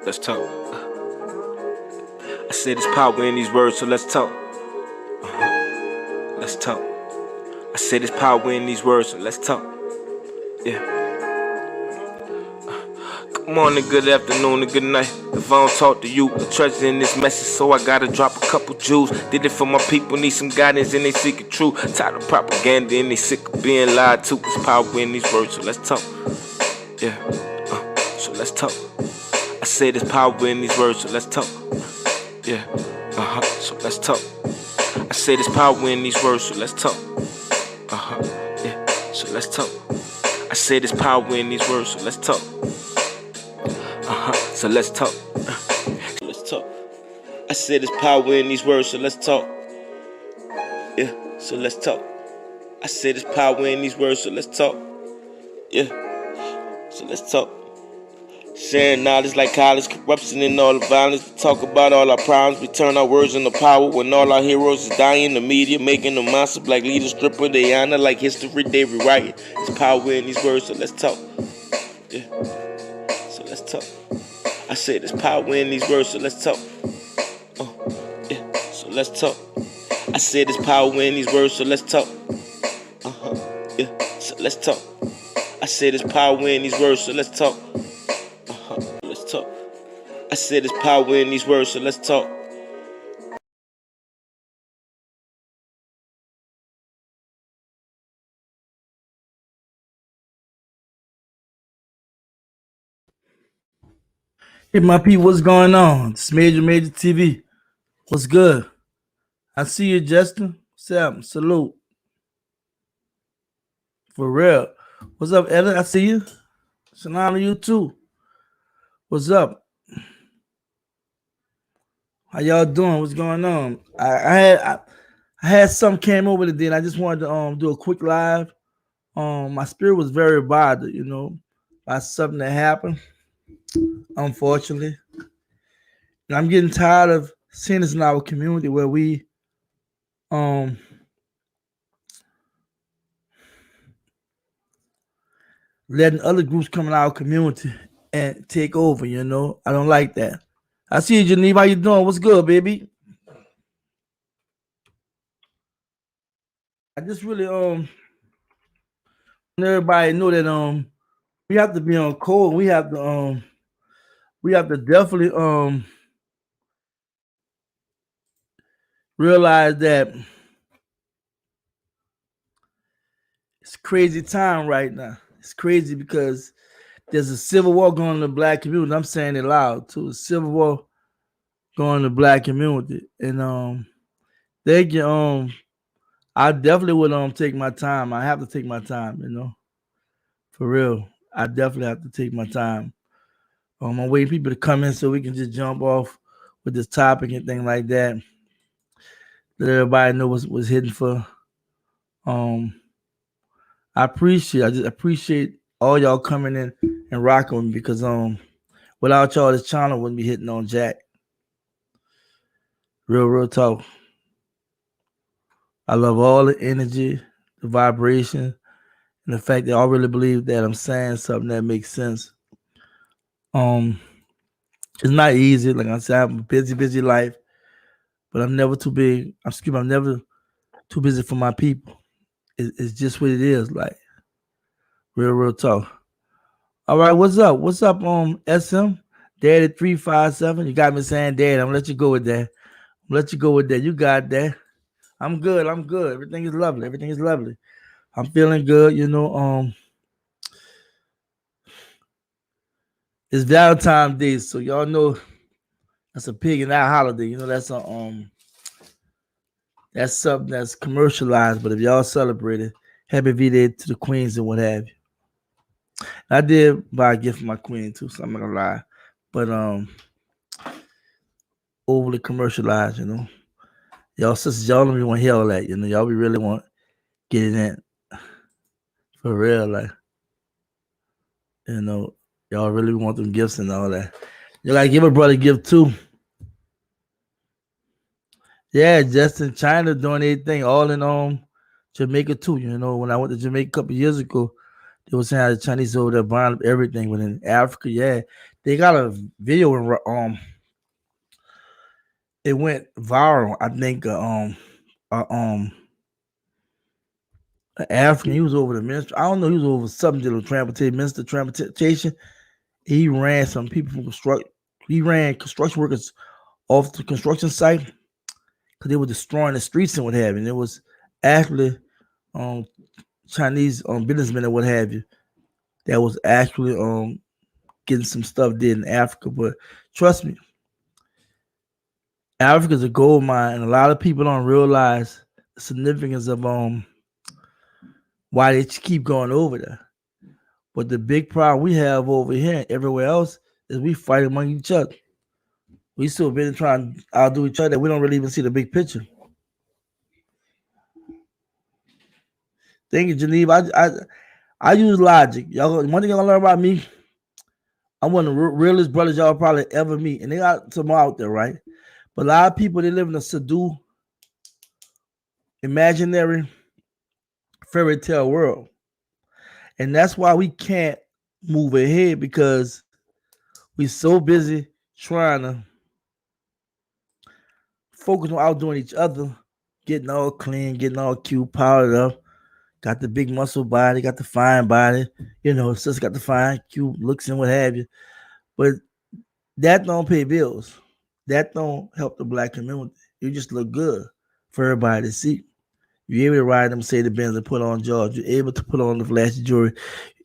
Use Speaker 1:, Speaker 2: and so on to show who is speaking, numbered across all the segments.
Speaker 1: Let's talk. I said there's power in these words, so let's talk. Let's talk. I said there's power in these words, so let's talk. Yeah. Good morning, good afternoon, and good night. If I don't talk to you, the treasure in this message, so I gotta drop a couple jewels. Did it for my people, need some guidance, and they seek it true. Tired of propaganda, and they sick of being lied to. There's power in these words, so let's talk. Yeah. So let's talk. I said there's power in these words, so let's talk. Yeah. So let's talk. I said there's power in these words, so let's talk. Yeah. So let's talk. I said there's power in these words, so let's talk. So let's talk. So let's talk. I said there's power in these words, so let's talk. Yeah. So let's talk. I said there's power in these words, so let's talk. Yeah. So let's talk. Sharing knowledge like college, corruption and all the violence. We talk about all our problems, we turn our words into power. When all our heroes is dying, the media making them monster. Black leaders stripper, they honor like history, they rewrite it. There's power in these words, so let's talk. Yeah. So let's talk. I said there's power in these words, so let's talk. Yeah. So let's talk. I said there's power in these words, so let's talk. Yeah. So let's talk. I said there's power in these words, so let's talk. Let's talk. I said there's power in these words, so let's talk.
Speaker 2: Hey, my people, what's going on? It's Major TV. What's good? I see you, Justin. Sam, salute. For real. What's up, Ella? I see you. Shalom to you too. What's up? How y'all doing? What's going on? I had some came over today, and I just wanted to do a quick live. My spirit was very bothered, by something that happened. Unfortunately, and I'm getting tired of seeing this in our community where we letting other groups come in our community and take over, I don't like that. I see you, Geneva. How you doing? What's good, baby? I just really want everybody know that we have to be on code. We have to definitely realize that it's crazy time right now. It's crazy because there's a civil war going on in the black community. I'm saying it loud too. A civil war going on in the black community. And they can I definitely would take my time. I have to take my time, for real. I definitely have to take my time. I'm waiting people to come in so we can just jump off with this topic and things like that. Let everybody know what's hidden for. I just appreciate all y'all coming in and rocking with me because without y'all this channel wouldn't be hitting on Jack. Real talk. I love all the energy, the vibration, and the fact that y'all really believe that I'm saying something that makes sense. It's not easy. Like I said, I have a busy life, but I'm never too big. I'm never too busy for my people. It's just what it is. Like real talk. All right, what's up? What's up, SM? Daddy 357. You got me saying Daddy. I'm gonna let you go with that. You got that. I'm good. Everything is lovely. I'm feeling good, It's Valentine's Day, so y'all know that's a pig and that holiday. That's something that's commercialized. But if y'all celebrate it, happy V-Day to the queens and what have you. I did buy a gift for my queen too, so I'm not gonna lie. But overly commercialized, Y'all sisters, y'all don't even want to hear all that, Y'all be really want getting in for real, like, y'all really want them gifts and all that. You gotta give a brother a gift too. Yeah, just in China doing everything, all in Jamaica too. When I went to Jamaica a couple years ago, they were saying how the Chinese over there buying up everything. But in Africa, yeah, They got a video in it went viral. I think uh, um an African, he was over the ministry. I don't know, he was over something to the transportation minister transportation. He ran some people from he ran construction workers off the construction site because they were destroying the streets and what have you. And it was actually um Chinese businessmen and what have you that was actually getting some stuff did in Africa. But trust me, Africa's a gold mine, and a lot of people don't realize the significance of why they keep going over there. But the big problem we have over here and everywhere else is we fight among each other. We still been trying to outdo each other. We don't really even see the big picture. Thank you, Geneva. I use logic. Y'all, one thing y'all learn about me, I'm one of the realest brothers y'all probably ever meet, and they got some out there, right? But a lot of people they live in a seduced, imaginary fairy tale world, and that's why we can't move ahead because we so busy trying to focus on outdoing each other, getting all clean, getting all cute, powdered up, got the big muscle body, got the fine body, sister got the fine, cute looks and what have you. But that don't pay bills. That don't help the black community. You just look good for everybody to see. You're able to ride them, say the Benz and put on George. You're able to put on the flashy jewelry.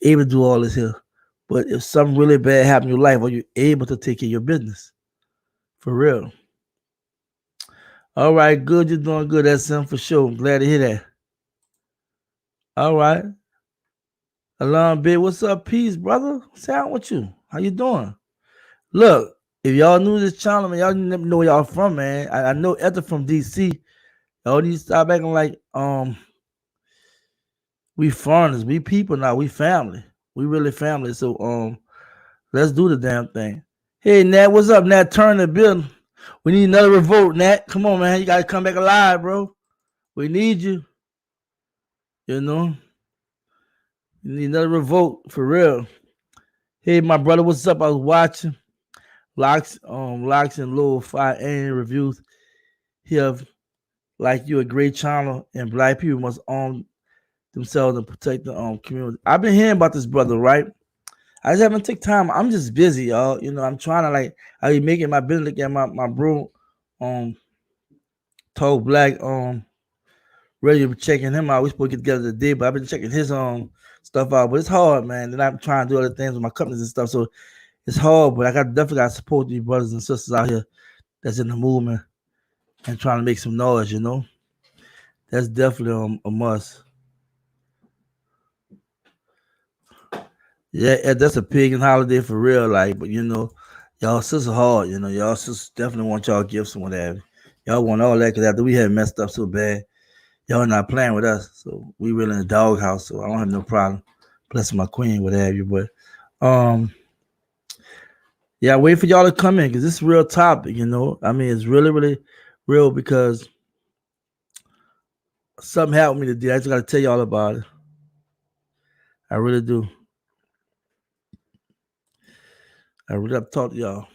Speaker 2: You're able to do all this here. But if something really bad happened in your life, are you able to take care of your business? For real. All right, good. You're doing good. That's something for sure. I'm glad to hear that. All right. Alon Big, what's up, peace, brother? What's down with you? How you doing? Look, if y'all knew this channel, man, y'all never know where y'all from, man. I know Ether from DC. Y'all need to stop acting like we foreigners, we people now, we family. We really family. So let's do the damn thing. Hey Nat, what's up, Nat? Turn the bill. We need another revolt, Nat. Come on, man. You gotta come back alive, bro. We need you. You know? You need another revolt for real. Hey, my brother, what's up? I was watching Locks and Low 5 annual reviews. He have like you a great channel and black people must own themselves and protect the community. I've been hearing about this brother, right? I just haven't take time. I'm just busy, y'all. I'm trying to I be making my business. Look at my bro Told Black ready to be checking him out. We supposed to get together today, but I've been checking his stuff out. But it's hard, man. And I'm trying to do other things with my companies and stuff. So it's hard, but I definitely got to support these brothers and sisters out here that's in the movement and trying to make some noise, That's definitely a must. Yeah, that's a pagan holiday for real, but y'all sisters hard, y'all sisters definitely want y'all gifts and whatever. Y'all want all that because after we had messed up so bad, y'all not playing with us. So we really in the doghouse, so I don't have no problem blessing my queen, what have you. But yeah, wait for y'all to come in because this is a real topic, I mean, it's really, really real because something happened with me today. I just got to tell y'all about it. I really do. I really have to talk to y'all.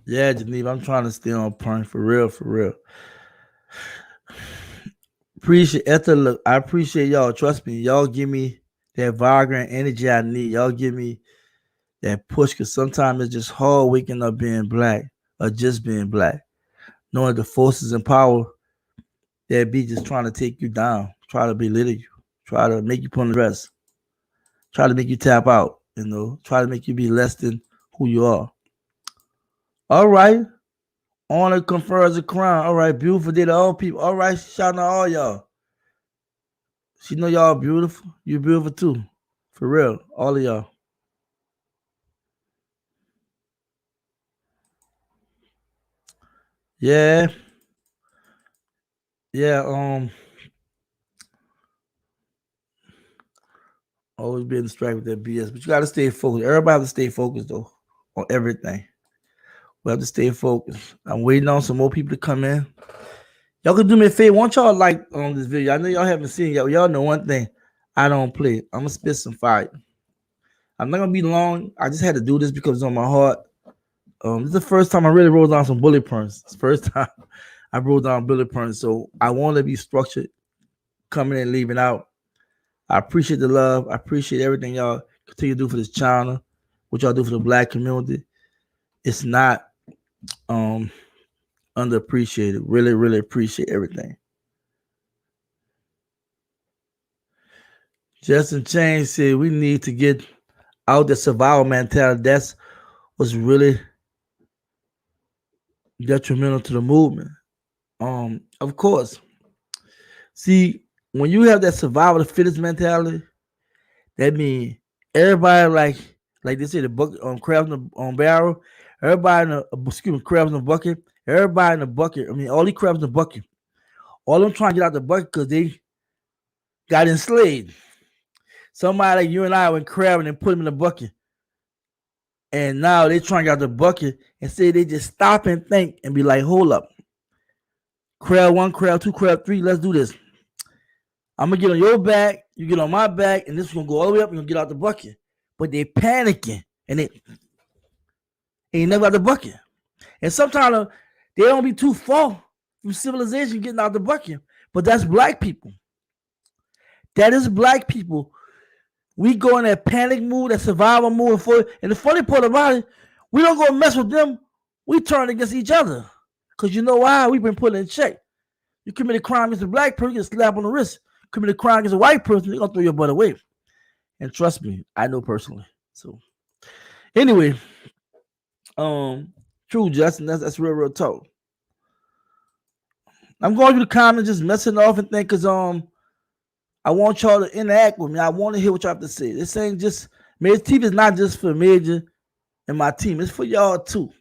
Speaker 2: Yeah, Geneva, I'm trying to stay on point for real, for real. Appreciate Ether. Look, I appreciate y'all. Trust me, y'all give me that vibrant energy I need. Y'all give me that push because sometimes it's just hard waking up being black or just being black, knowing the forces and power that be just trying to take you down, try to belittle you, try to make you put on the rest, try to make you tap out, try to make you be less than who you are. All right. Honor confers a crown. All right. Beautiful day to all people. All right. Shout out to all y'all. She know y'all beautiful. You beautiful too. For real. All of y'all. Yeah. Yeah. Always being distracted with that BS. But you gotta stay focused. Everybody have to stay focused though. On everything. We have to stay focused. I'm waiting on some more people to come in. Y'all can do me a favor. Won't y'all like on this video? I know y'all haven't seen it. Y'all know one thing. I don't play. I'm gonna spit some fire. I'm not gonna be long. I just had to do this because it's on my heart. This is the first time I really wrote down some bullet points. It's the first time I wrote down bullet points. So I want to be structured, coming and leaving out. I appreciate the love. I appreciate everything y'all continue to do for this channel, what y'all do for the black community. It's not underappreciated. Really, really appreciate everything. Justin Chain said we need to get out the survival mentality. That's what's really detrimental to the movement. Of course. See, when you have that survival of the fittest mentality, that means everybody like they say the bucket crabs in the barrel, everybody in the crabs in the bucket, everybody in the bucket. I mean, all these crabs in the bucket. All them trying to get out the bucket because they got enslaved. Somebody like you and I went crabbing and put them in the bucket. And now they trying to get out the bucket and say they just stop and think and be like, hold up. Crab 1, crab 2, crab 3, let's do this. I'm gonna get on your back, you get on my back, and this is gonna go all the way up and gonna get out the bucket. But they panicking and they ain't never out the bucket. And sometimes they don't be too far from civilization getting out the bucket. But that's black people. That is black people. We go in that panic mood, that survival mood. And the funny part about it, we don't go mess with them. We turn against each other. Because you know why? We've been put in check. You commit a crime against a black person, you get a slap on the wrist. Commit a crime against a white person, they're going to throw your butt away. And trust me, I know personally. So, anyway, true, Justin. That's real talk. I'm going through the comments, just messing off and think, because I want y'all to interact with me. I want to hear what y'all have to say. This ain't just Major TV is not just for Major and my team. It's for y'all too.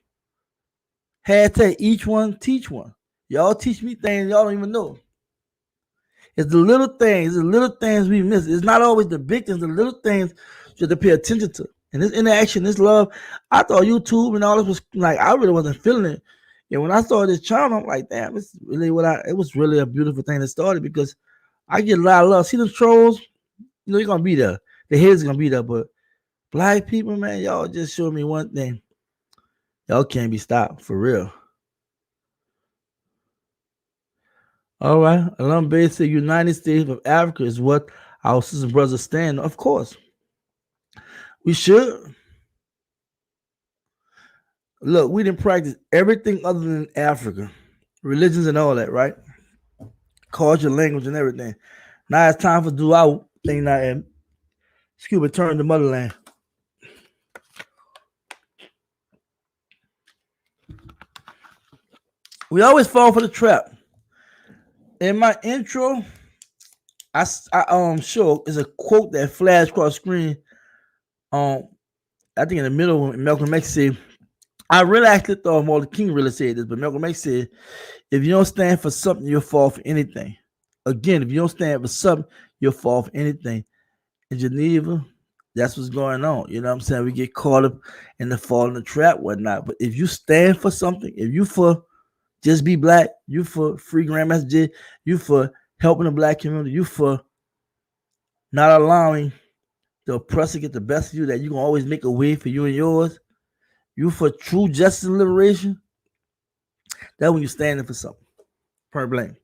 Speaker 2: Hashtag each one teach one. Y'all teach me things y'all don't even know. It's the little things we miss. It's not always the big things, the little things you have to pay attention to. And this interaction, this love, I thought YouTube and all this was like, I really wasn't feeling it. And when I started this channel, I'm like, damn, it's really it was really a beautiful thing that started because I get a lot of love. See the trolls, you know, you're gonna be there. The haters gonna be there, but black people, man, y'all just showed me one thing. Y'all can't be stopped for real. All right. Alum Bay said United States of Africa is what our sisters and brothers stand. Of course. We should. Look, we didn't practice everything other than Africa. Religions and all that, right? Culture, language, and everything. Now it's time for do our thing now and turn to motherland. We always fall for the trap. In my intro, I sure is a quote that flashed across the screen. I think in the middle when Malcolm X said, I really actually thought Martin Luther King really said this, but Malcolm X said, if you don't stand for something, you'll fall for anything. Again, if you don't stand for something, you'll fall for anything. In Geneva, that's what's going on. You know what I'm saying? We get caught up in the fall in the trap, whatnot. But if you stand for something, if you for just be black, you for free Grandmaster J, you for helping the black community, you for not allowing the oppressor get the best of you, that you can always make a way for you and yours, you for true justice and liberation, that's when you're standing for something. Point blank.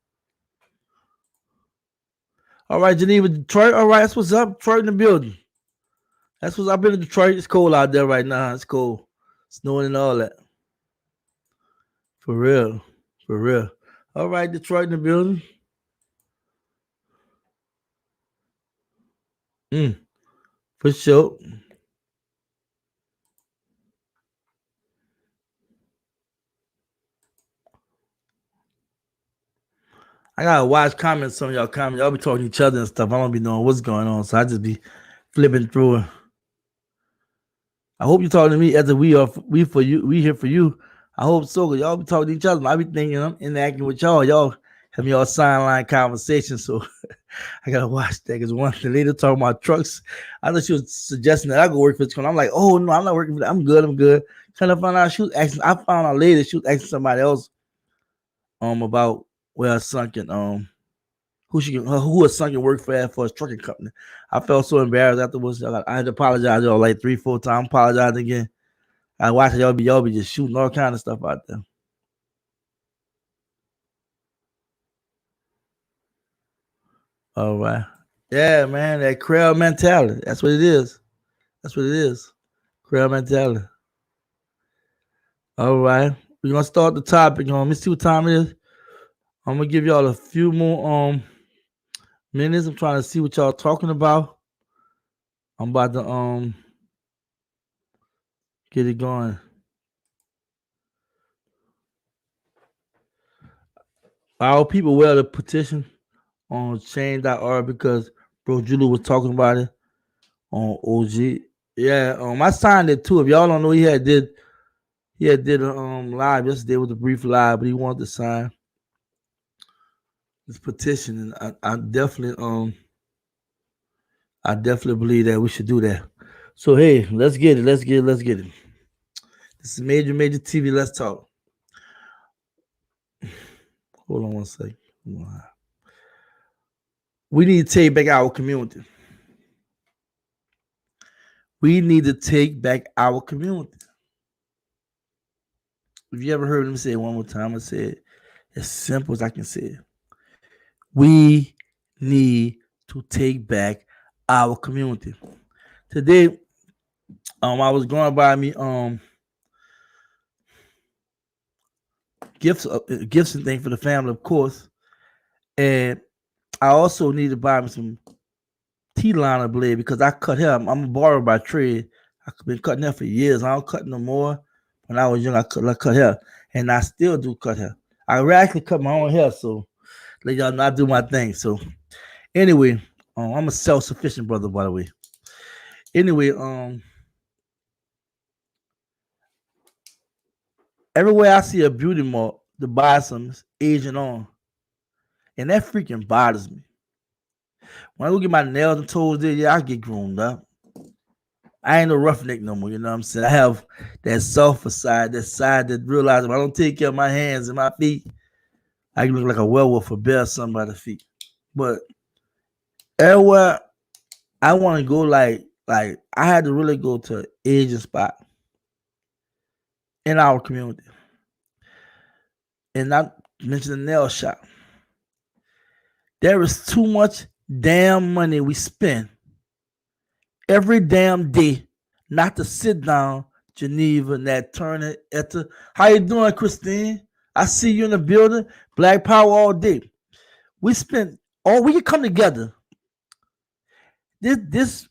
Speaker 2: All right, Geneva, Detroit. All right, that's what's up. Detroit in the building. That's what's up in Detroit. It's cold out there right now. It's cold. Snowing and all that. For real. For real. All right, Detroit in the building. For sure. I gotta watch comments. Some of y'all comments. Y'all be talking to each other and stuff. I don't be knowing what's going on, so I just be flipping through it. I hope you're talking to me as we for you. We here for you. I hope so. Cause y'all be talking to each other. I be thinking I'm interacting with y'all. Y'all having y'all sideline conversation. So I gotta watch that. Cause one the lady talking about trucks. I thought she was suggesting that I go work for this company. I'm like, oh no, I'm not working for that. I'm good. Kind of found out she was asking. I found out later she was asking somebody else about well sunken who was sunken work for his trucking company. I felt so embarrassed afterwards. I had to apologize y'all like 3-4 times. Apologize again. I watched y'all be just shooting all kind of stuff out there. All right. Yeah, man, that crowd mentality. That's what it is. That's what it is. Crowd mentality. All right. We're gonna start the topic. Let me see what time it is. I'm gonna give y'all a few more minutes. I'm trying to see what y'all talking about. I'm about to get it going. Our people wear the petition on change.org because Bro Julie was talking about it on OG. Yeah, I signed it too. If y'all don't know, he had did a live yesterday with a brief live, but he wanted to sign this petition, and I definitely believe that we should do that. So hey, let's get it. Let's get it. This is major TV. Let's talk. Hold on one second. We need to take back our community. We need to take back our community. If you ever heard him say it one more time, I say it as simple as I can say it. We need to take back our community. Today, I was going by me gifts and things for the family, of course, and I also need to buy me some T-liner blade because I cut hair. I'm a barber by trade. I've been cutting hair for years. I don't cut no more. When I was young, I cut hair, and I still do cut hair. I actually cut my own hair, so let y'all know I do my thing. So anyway, I'm a self-sufficient brother, by the way. Anyway, everywhere I see a beauty mall to buy some Asian on, and that freaking bothers me. When I go get my nails and toes did, yeah, I get groomed up. I ain't no roughneck no more, you know what I'm saying? I have that softer side, that side that realizes if I don't take care of my hands and my feet, I can look like a werewolf or bear something by the feet. But everywhere I want to go, like I had to really go to an Asian spot in our community. And not mention the nail shop. There is too much damn money we spend every damn day not to sit down, Geneva, Nat Turner, Etta. How you doing, Christine? I see you in the building. Black Power all day. We spend we can come together. This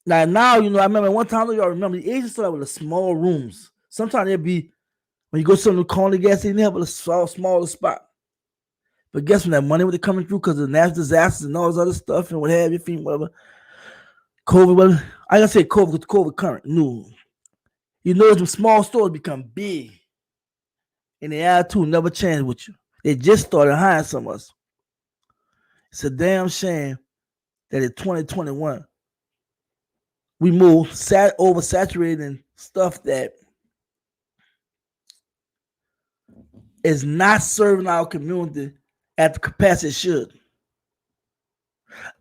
Speaker 2: now, you know, I remember one time, y'all remember the Asians started with the small rooms. Sometimes there'd be when you go to some corner gas station, they have a smaller spot. But guess when that money was coming through because of the natural disasters and all this other stuff and what have you, whatever. COVID, whatever. I gotta say COVID because COVID current. No. You know, some small stores become big. And the attitude never changed with you. They just started hiring some of us. It's a damn shame that in 2021 we moved oversaturating stuff that is not serving our community at the capacity it should.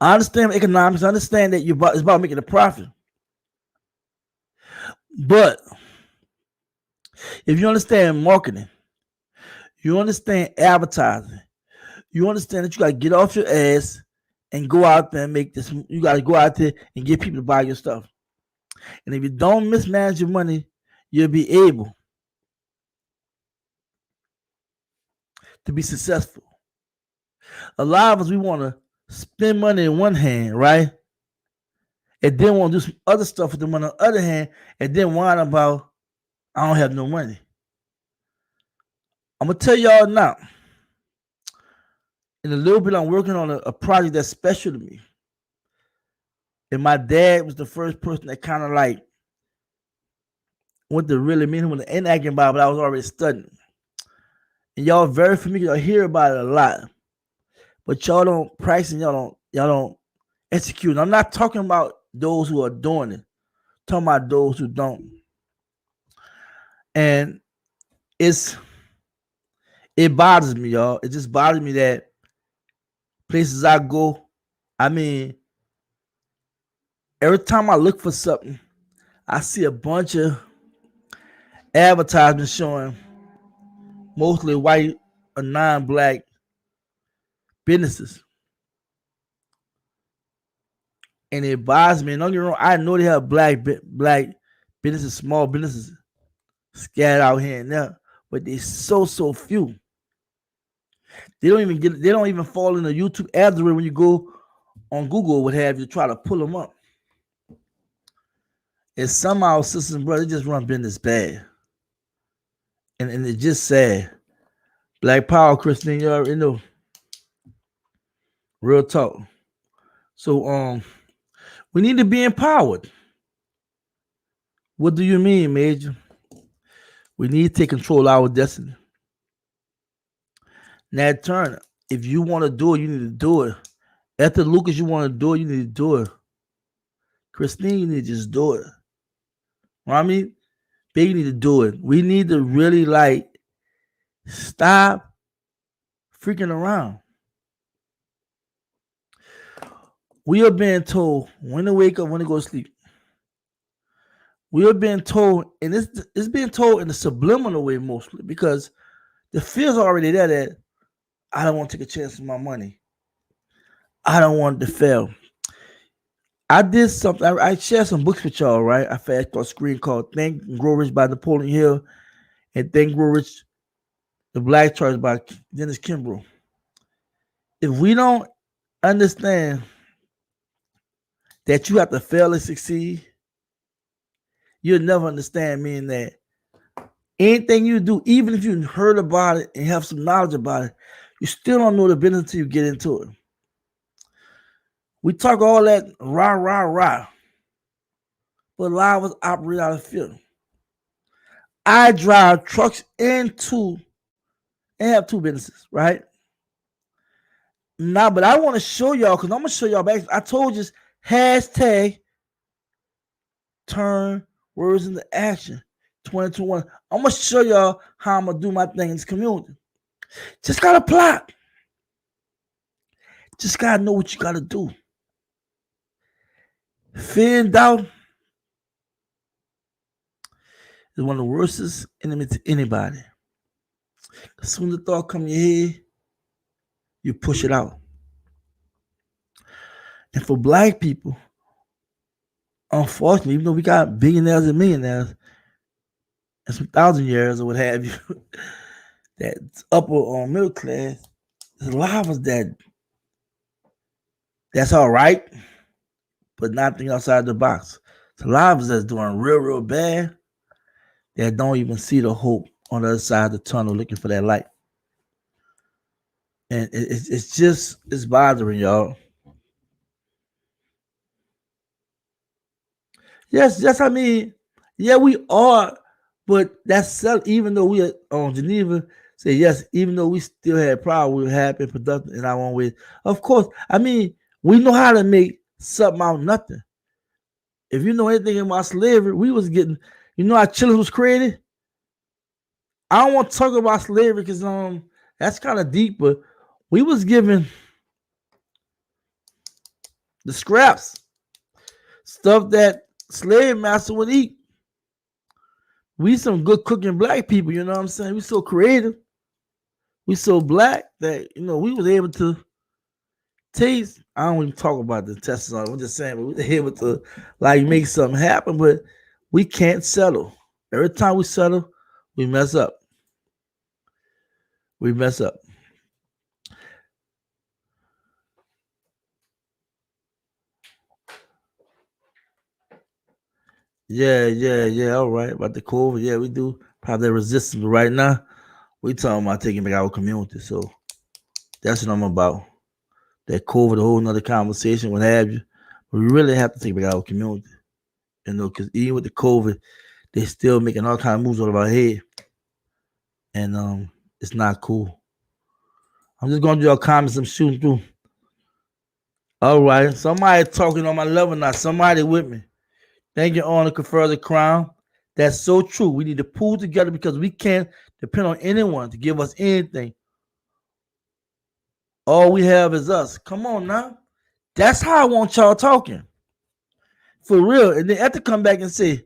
Speaker 2: I understand economics. I understand that it's about making a profit. But if you understand marketing, you understand advertising, you understand that you got to get off your ass and go out there and make this. You got to go out there and get people to buy your stuff. And if you don't mismanage your money, you'll be able to be successful. A lot of us, we want to spend money in one hand, right? And then want to do some other stuff with the money on the other hand, and then whine about, I don't have no money. I'm going to tell y'all now, in a little bit, I'm working on a project that's special to me. And my dad was the first person that kind of like went to really meet him with the NFAC about, but I was already studying. And y'all very familiar, y'all hear about it a lot. But y'all don't practice and y'all don't execute. And I'm not talking about those who are doing it. I'm talking about those who don't. And it's It bothers me, y'all. It just bothers me that places I go, I mean, every time I look for something, I see a bunch of advertisements showing mostly white or non-black businesses. And it bothers me. And don't get me wrong, I know they have black businesses, small businesses scattered out here and there, but they're so few. They don't even fall in the YouTube algorithm when you go on Google or what have you to try to pull them up. And somehow, sisters and brothers, they just run business bad. And it's just sad. Black power, Christine, you already know. Real talk. So we need to be empowered. What do you mean, Major? We need to take control of our destiny. Nat Turner, if you want to do it, you need to do it. After Lucas, you want to do it, you need to do it. Christine, you need to just do it. You know what I mean? Baby, you need to do it. We need to really stop freaking around. We are being told when to wake up, when to go to sleep. We are being told, and it's being told in a subliminal way mostly, because the fear's already there that I don't want to take a chance with my money. I don't want to fail. I did something. I shared some books with y'all, right? I fast on screen called Think and Grow Rich by Napoleon Hill and Think and Grow Rich, The Black Charge by Dennis Kimbrough. If we don't understand that you have to fail to succeed, you'll never understand, meaning that anything you do, even if you heard about it and have some knowledge about it, you still don't know the business until you get into it. We talk all that rah, but a lot of us operate out of fear. I drive trucks and have two businesses, right? Now, but I want to show y'all, because I'm going to show y'all back. I told you, hashtag turn words into action 2021. I'm going to show y'all how I'm going to do my thing in this community. Just got to plot. Just got to know what you got to do. Fear and doubt is one of the worstest enemies to anybody. As soon as the thought comes in your head, you push it out. And for black people, unfortunately, even though we got billionaires and millionaires and some thousandaires or what have you, that upper middle class, there's a lot of us that's all right, but not thinking outside the box. There's a lot of us that's doing real bad that don't even see the hope on the other side of the tunnel looking for that light. And it's bothering y'all. Yes, I mean, yeah, we are, but that's even though we are on Geneva, say yes, even though we still had power, we were happy and productive in our own ways. Of course, I mean, we know how to make something out of nothing. If you know anything about slavery, we was getting, you know how Chile was created? I don't want to talk about slavery because that's kind of deep, but we was given the scraps, stuff that slave master would eat. We some good cooking black people, you know what I'm saying? We so creative. We so black that, you know, we was able to taste. I don't even talk about the intestines. I'm just saying, but we were able to make something happen, but we can't settle. Every time we settle, we mess up. We mess up. Yeah. All right. About the COVID. Yeah, we do probably resistance. But right now, we talking about taking back our community. So that's what I'm about. That COVID, a whole nother conversation, what have you. But we really have to take back our community. You know, because even with the COVID, they still making all kind of moves out of our head. And it's not cool. I'm just gonna do your comments I'm shooting through. All right. Somebody talking on my level now. Somebody with me. Thank you, honor, confer the crown. That's so true. We need to pull together because we can't depend on anyone to give us anything. All we have is us. Come on now. That's how I want y'all talking. For real. And then have to come back and say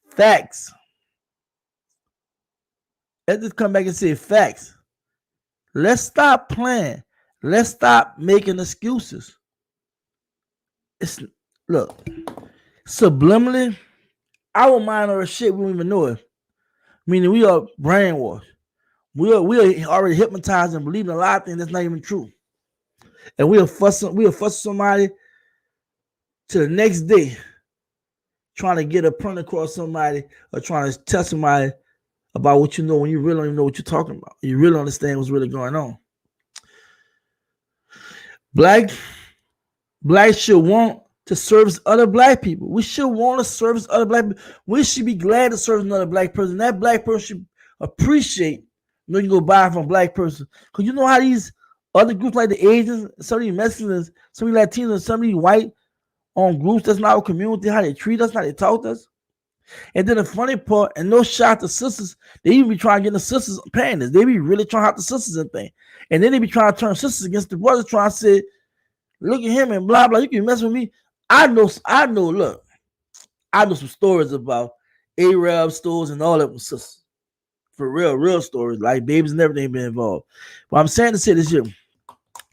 Speaker 2: facts. Have to come back and say facts. Let's stop playing. Let's stop making excuses. It's look, subliminally, our mind are shit, we don't even know it. Meaning we are brainwashed. We are already hypnotized and believing a lot of things that's not even true. And we'll fuss somebody to the next day, trying to get a point across somebody or trying to tell somebody about what you know when you really don't even know what you're talking about. You really understand what's really going on. Black should want to service other black people. We should want to service other black people. We should be glad to serve another black person. That black person should appreciate when you go buy from a black person. Because you know how these other groups like the Asians, some of these Mexicans, some of these Latinos, some of these white groups that's not our community, how they treat us, how they talk to us. And then the funny part, and no shot to sisters, they even be trying to get the sisters paying this. They be really trying to have the sisters and thing. And then they be trying to turn sisters against the brothers, trying to say, look at him and blah, blah, you can mess with me. I know, look, I know some stories about Arab stores and all that with sisters. For real stories, like babies and everything been involved. But I'm saying to say this here,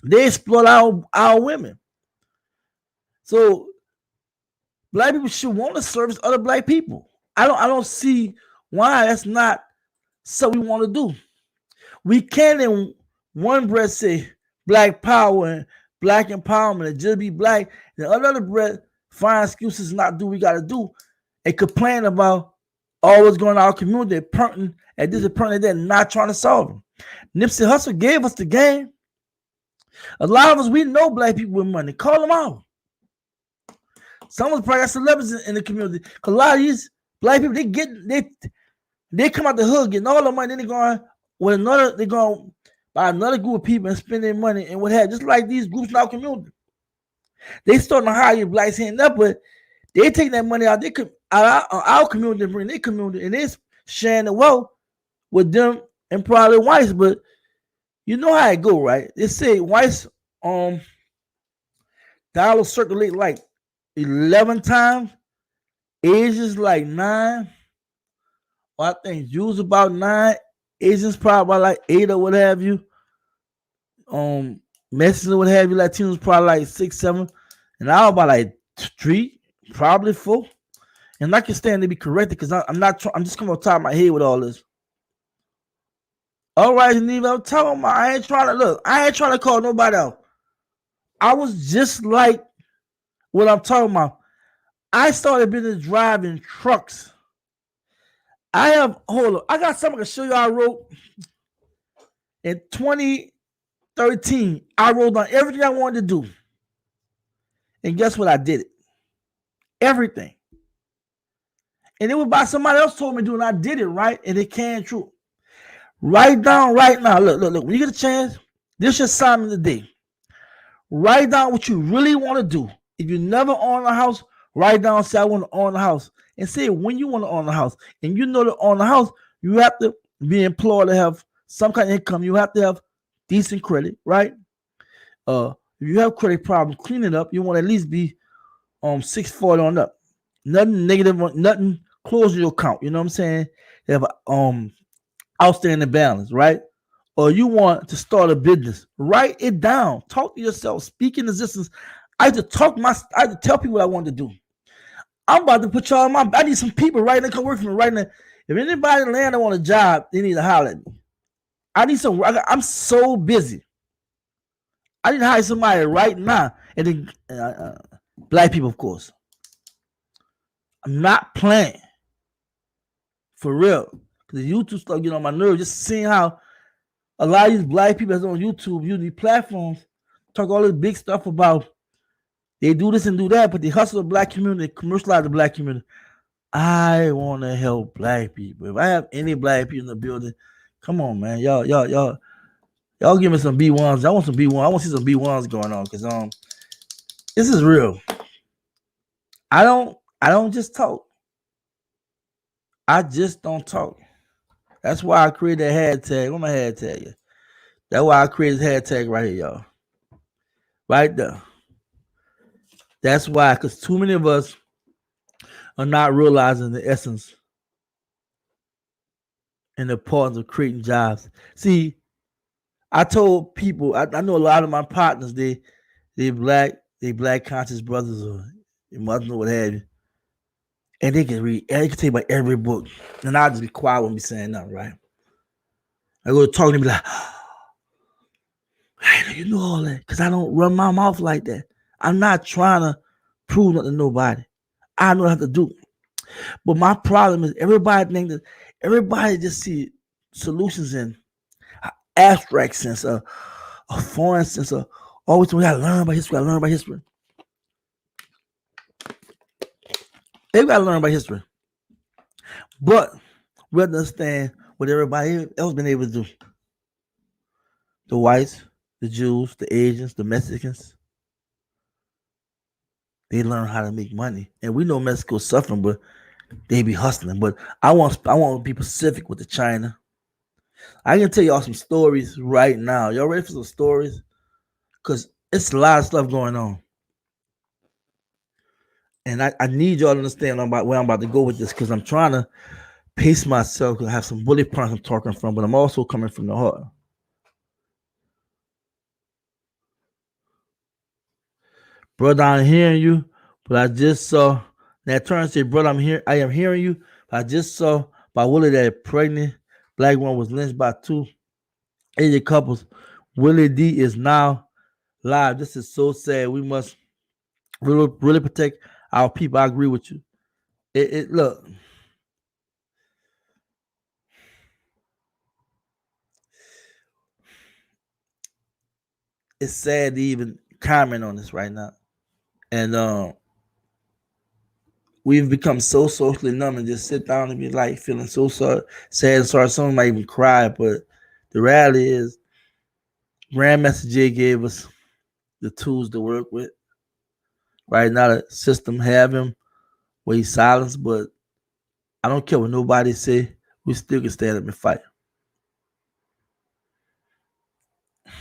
Speaker 2: they exploit our women. So black people should want to service other black people. I don't see why that's not something we want to do. We can't in one breath say black power and black empowerment and just be black, and the other breath find excuses not do what we gotta do and complain about all what's going on in our community, punting at this and punting at that, not trying to solve them. Nipsey Hussle gave us the game. A lot of us, we know black people with money. Call them out. Some of us probably got celebrities in the community. Because a lot of these black people, they come out the hood getting all the money, then they're going by another group of people and spend their money and what have you, just like these groups in our community. They starting to hire blacks hand up, but they take that money out our community and bring their community, and they're sharing the wealth with them and probably whites. But you know how it go, right? They say whites dollar circulate like 11 times, Asians like 9. Well, I think Jews about 9, Asians probably like 8 or what have you. Mexicans what have you, Latinos probably like 6, 7, and I about like 3, probably 4. And I can stand to be corrected because I'm just coming on top of my head with all this. All right, Geneva, I'm talking about. I ain't trying to call nobody out. I was just like what I'm talking about. I started business driving trucks. I got something to show you. I wrote in 2013. I wrote down everything I wanted to do. And guess what? I did it. Everything. And it was by somebody else told me to do, and I did it, right? And it came true. Write down right now. Look. When you get a chance, this is your assignment today. Write down what you really want to do. If you never own a house, write down, say, I want to own a house. And say when you want to own a house. And you know to own a house, you have to be employed to have some kind of income. You have to have decent credit, right? If you have credit problem, clean it up. You want to at least be 640 on up. Nothing negative, nothing close your account. You know what I'm saying? You have outstanding balance, right? Or you want to start a business, write it down. Talk to yourself. Speak in existence. I had to tell people what I wanted to do. I'm about to put y'all on I need some people right now come work for me right now. If anybody land on a job, they need to holler at me. I need some. I'm so busy. I need to hire somebody right now. And then black people, of course. I'm not playing. For real. Because the YouTube stuff getting on my nerves. Just seeing how a lot of these black people that's on YouTube use these platforms, talk all this big stuff about they do this and do that, but they hustle the black community, they commercialize the black community. I want to help black people. If I have any black people in the building, come on, man. Y'all give me some B1s. I want some B1. I want to see some B1s going on because this is real. I don't just talk. I just don't talk. That's why I created that hashtag. What my hashtag? Is? That's why I created this hashtag right here, y'all. Right there. That's why, because too many of us are not realizing the essence and the importance of creating jobs. See, I told people, I know a lot of my partners, they black conscious brothers or your mother or what have you. And they can read, they can tell you about every book. And I'll just be quiet when be saying nothing, right? I go to talk to them, be like, how do you know all that? Because I don't run my mouth like that. I'm not trying to prove nothing to nobody. I know what to do. But my problem is everybody just see solutions in an abstract sense, a foreign sense, of always we gotta learn about history, gotta learn about history. They gotta learn about history. But we understand what everybody else been able to do. The whites, the Jews, the Asians, the Mexicans, they learn how to make money. And we know Mexico's suffering, but they be hustling. But I want to be specific with the China. I can tell y'all some stories right now. Y'all ready for some stories? Because it's a lot of stuff going on. And I need y'all to understand where I'm about to go with this because I'm trying to pace myself because I have some bullet points I'm talking from, but I'm also coming from the heart. Brother, I'm hearing you, but I just saw that turn and say, brother, I am hearing you. But I just saw by Willie that a pregnant black woman was lynched by two Asian couples. Willie D is now live. This is so sad. We must really protect our people. I agree with you. Look. It's sad to even comment on this right now. And we've become so socially numb and just sit down and be like feeling so sad and sorry. Someone might even cry, but the reality is Grandmaster Jay gave us the tools to work with. Right now the system have him where he's silenced, but I don't care what nobody say, we still can stand up and fight. I'm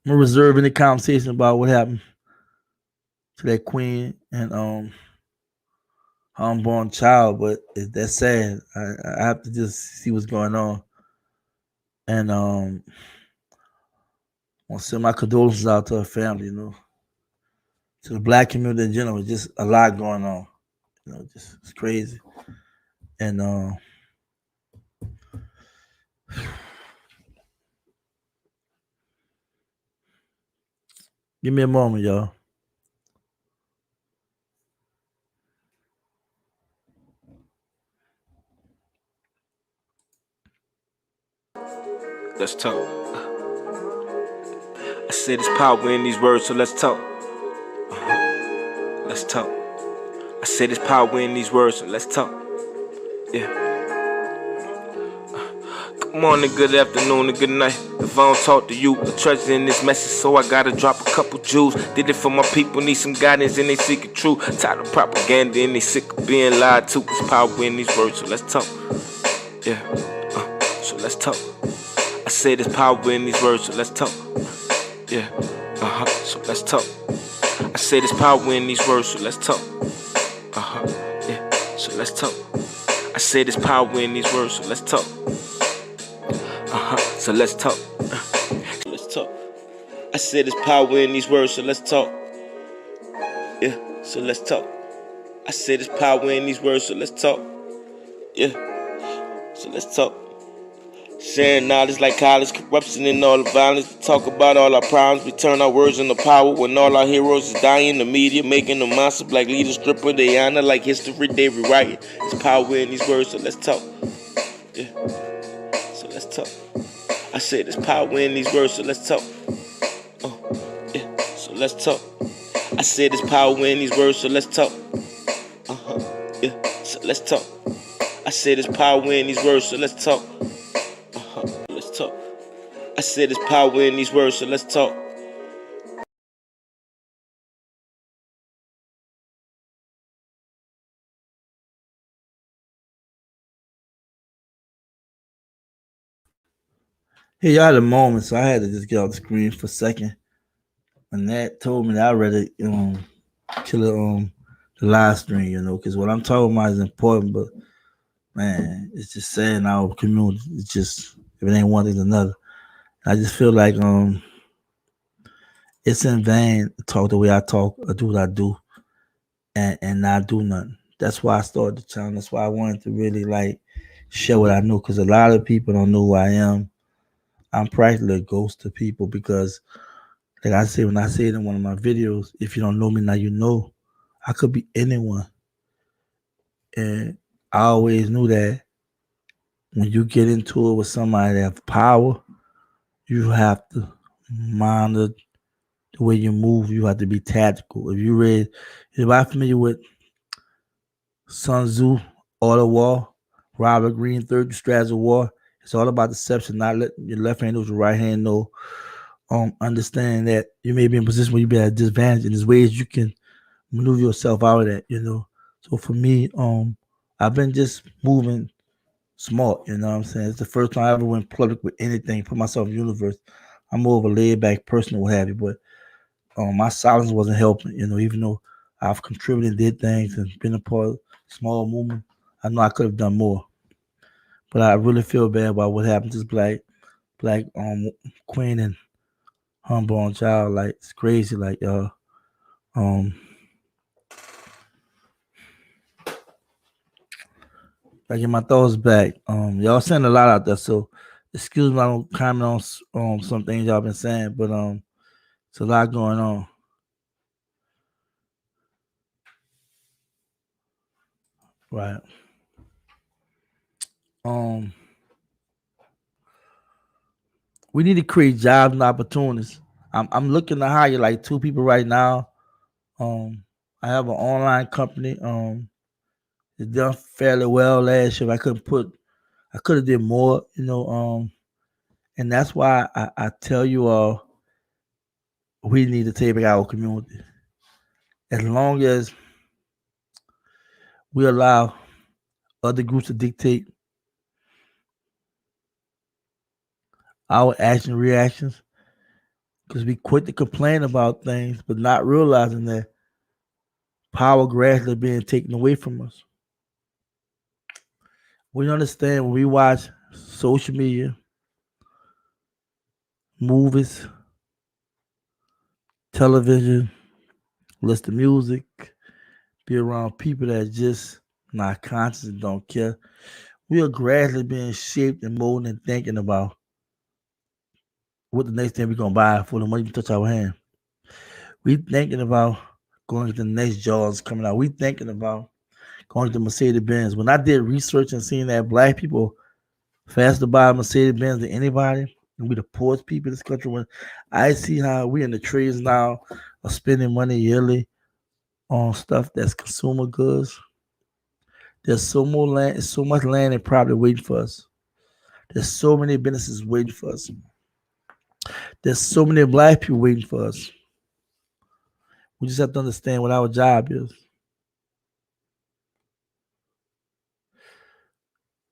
Speaker 2: gonna reserve any conversation about what happened to that queen and unborn child, but that's sad. I have to just see what's going on. And I want to send my condolences out to her family, to the black community in general. Just a lot going on. Just it's crazy. And give me a moment, y'all.
Speaker 1: Let's talk. I said there's power in these words, so let's talk. Let's talk. I said there's power in these words, so let's talk. Yeah. Good morning, good afternoon, and good night. If I don't talk to you, the treasure in this message, so I gotta drop a couple jewels. Did it for my people, need some guidance, and they seek it true. Tired of propaganda, and they sick of being lied to. There's power in these words, so let's talk. Yeah. So let's talk. I said there's power in these words, so let's talk. Yeah. So let's talk. I said there's power in these words, so let's talk. Yeah. So let's talk. I said there's power in these words, so let's talk. So let's talk. Let's talk. I said there's power in these words, so let's talk. Yeah. So let's talk. I said there's power in these words, so let's talk. Yeah. So let's talk. Sharing knowledge like college, corruption and all the violence. We talk about all our problems. We turn our words into power when all our heroes is dying. The media making them monster. Black leaders stripping their honor like history they rewriting. There's power in these words, so let's talk. Yeah. So let's talk. I said there's power in these words, so let's talk. Yeah. So let's talk. I said there's power in these words, so let's talk. Yeah. So let's talk. I said there's power in these words, so let's talk. Let's talk. I said there's power in these words, so let's talk.
Speaker 2: Hey, y'all had a moment, so I had to just get off the screen for a second. And that told me that I'd rather kill the live stream, because what I'm talking about is important, but man, it's just saying our community. It's just if it ain't one thing, another. I just feel like it's in vain to talk the way I talk or do what I do and not do nothing. That's why I started the channel. That's why I wanted to really like share what I know, because a lot of people don't know who I am. I'm practically a ghost to people because, like I say, when I say it in one of my videos, if you don't know me now, you know. I could be anyone. And I always knew that when you get into it with somebody that have power, you have to monitor the way you move. You have to be tactical. If I'm familiar with Sun Tzu, Art of War, Robert Greene, 30 Strategies of War, it's all about deception, not letting your left hand know what your right hand know. Understand that you may be in a position where you be at a disadvantage, and there's ways you can maneuver yourself out of that. So for me, I've been just moving smart, you know what I'm saying? It's the first time I ever went public with anything, put myself in the universe. I'm more of a laid back person, what have you, but my silence wasn't helping, even though I've contributed, did things, and been a part of small movement. I know I could have done more, but I really feel bad about what happened to this black queen and unborn child. Like it's crazy. Like um, I get my thoughts back. Y'all saying a lot out there, so excuse me, I don't comment on some things y'all been saying, but it's a lot going on. Right. Um, we need to create jobs and opportunities. I'm looking to hire like two people right now. Um, I have an online company. It's done fairly well last year. I could have did more. And that's why I tell you all we need to take back our community. As long as we allow other groups to dictate our action reactions, because we quit to complain about things, but not realizing that power gradually being taken away from us. We understand when we watch social media, movies, television, listen to music, be around people that just not conscious and don't care. We are gradually being shaped and molded and thinking about what the next thing we're gonna buy for the money we touch our hand. We thinking about going to the next Jaws coming out. We thinking about going to the Mercedes Benz. When I did research and seeing that black people faster buy a Mercedes Benz than anybody, and we the poorest people in this country, when I see how we in the trades now are spending money yearly on stuff that's consumer goods. There's so much land and property waiting for us. There's so many businesses waiting for us. There's so many black people waiting for us. We just have to understand what our job is.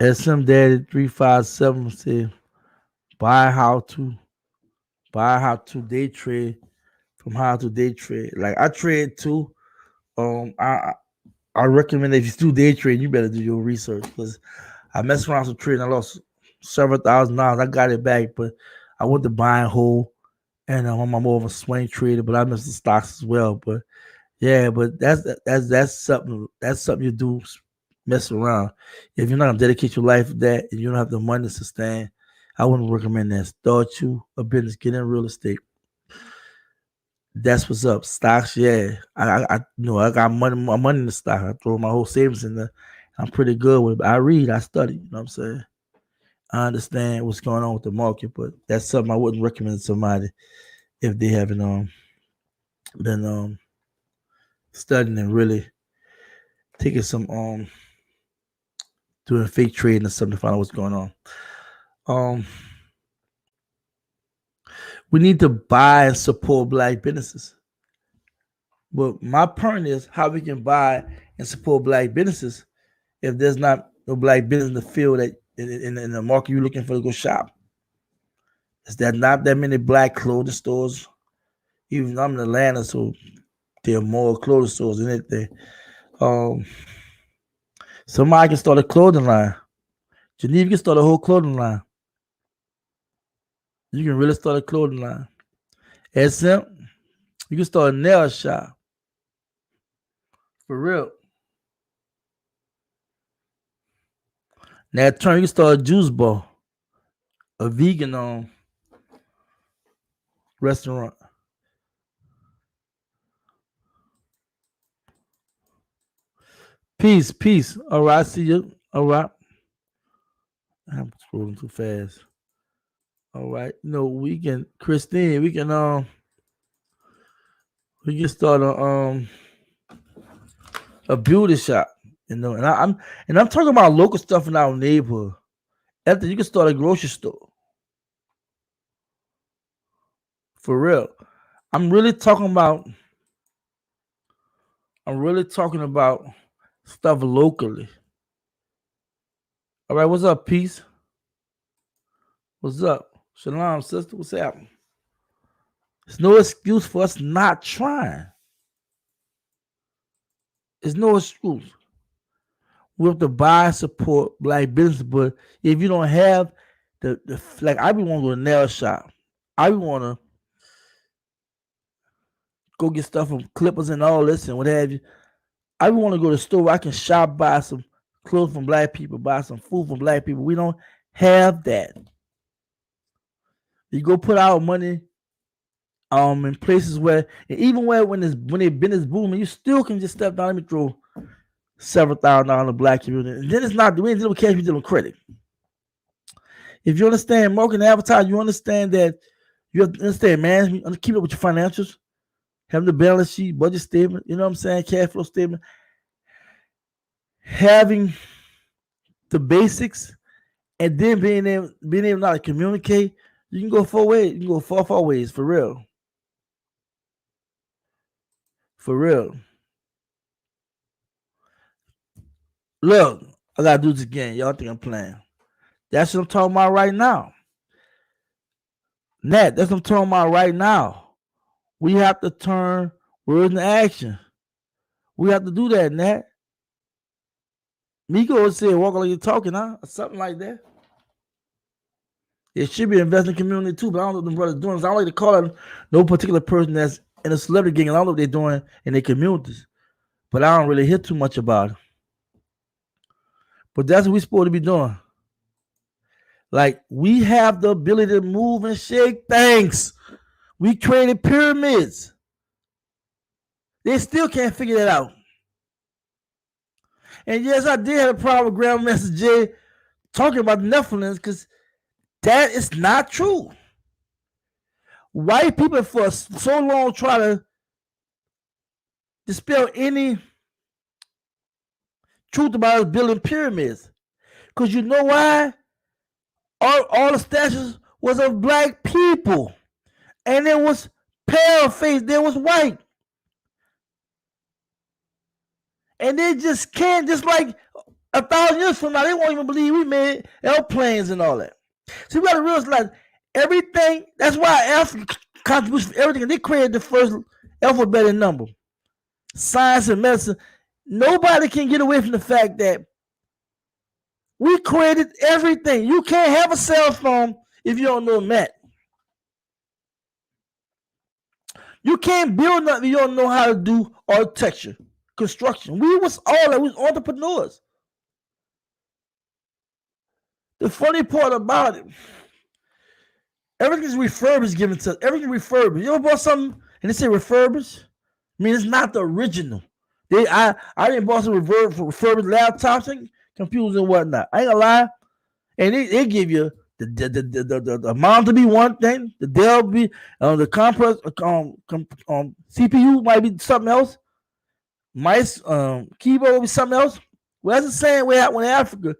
Speaker 2: SM Daddy 357 said, buy how to day trade from how to day trade. Like I trade too. Um, I I recommend if you do day trade, you better do your research, because I messed around some trading. I lost several $1,000s. I got it back, but I went to buy and hold, and I'm more of a swing trader, but I missed the stocks as well. But yeah, but that's something you do, mess around. If you're not gonna dedicate your life to that and you don't have the money to sustain, I wouldn't recommend that. Start you a business, get in real estate. That's what's up. Stocks, yeah. I got my money in the stock. I throw my whole savings in there. I'm pretty good with it. I read, I study, you know what I'm saying? I understand what's going on with the market, but that's something I wouldn't recommend to somebody if they haven't been studying and really taking some doing fake trading or something to find out what's going on. Um we need to buy and support black businesses. But my point is how we can buy and support black businesses if there's not no black business in the field that in the market you're looking for to go shop. Is that not that many black clothing stores? Even I'm in Atlanta, so there are more clothing stores than anything. Um, Somebody can start a clothing line. Geneva can start a whole clothing line. You can really start a clothing line. SM, you can start a nail shop. For real. Now, turn, you can start a juice bar, a vegan restaurant. Peace, peace. All right, I see you. All right. I'm scrolling too fast. All right. No, we can, Christine, we can start a beauty shop. I'm talking about local stuff in our neighborhood. After you can start a grocery store. For real. I'm really talking about stuff locally. All right, what's up, peace? What's up? Shalom, sister. What's happening? There's no excuse for us not trying. There's no excuse. We have to buy and support black business, but if you don't have the like, I be want to go to a nail shop. I be want to go get stuff from Clippers and all this and what have you. I want to go to the store where I can shop, buy some clothes from black people, buy some food from black people. We don't have that. You go put our money in places where, and even where when their business booming, you still can just step down. Let me throw several $1,000 in the black community. And then it's not, we ain't dealing with cash, we dealing with credit. If you understand marketing and advertising, you understand that you have to understand management, keep up with your financials, having the balance sheet, budget statement, you know what I'm saying, cash flow statement, having the basics, and then being able not to communicate. You can go 4 ways. You can go far ways, for real. For real. Look, I gotta do this again. Y'all think I'm playing. That's what I'm talking about right now. Nat, that's what I'm talking about right now. We have to turn words into action. We have to do that, Nat. Miko would say, walk like you're talking, huh? Or something like that. It should be investment community too, but I don't know what the brothers doing. I don't like to call it no particular person that's in a celebrity gang. I don't know what they're doing in their communities, but I don't really hear too much about it. But that's what we're supposed to be doing. Like, we have the ability to move and shake things. We created pyramids. They still can't figure that out. And yes, I did have a problem with Grandmaster Jay talking about the Nephilim because that is not true. White people for so long try to dispel any truth about us building pyramids. Because you know why? All the statues was of black people. And there was pale face, there was white. And they just can't, just like 1,000 years from now, they won't even believe we made airplanes and all that. So we got to realize everything, that's why Africa contributes to everything. They created the first alphabet and number. Science and medicine. Nobody can get away from the fact that we created everything. You can't have a cell phone if you don't know math. You can't build nothing if you don't know how to do architecture, construction. We was all that. We was entrepreneurs. The funny part about it, everything's refurbished given to us. Everything refurbished. You ever bought something and they say refurbished? I mean, it's not the original. I didn't buy some refurbished laptops and computers and whatnot. I ain't gonna lie. And they give you the amount to be one thing, the Dell be the compress CPU might be something else. Mice keyboard will be something else. Well, that's the same way out in Africa.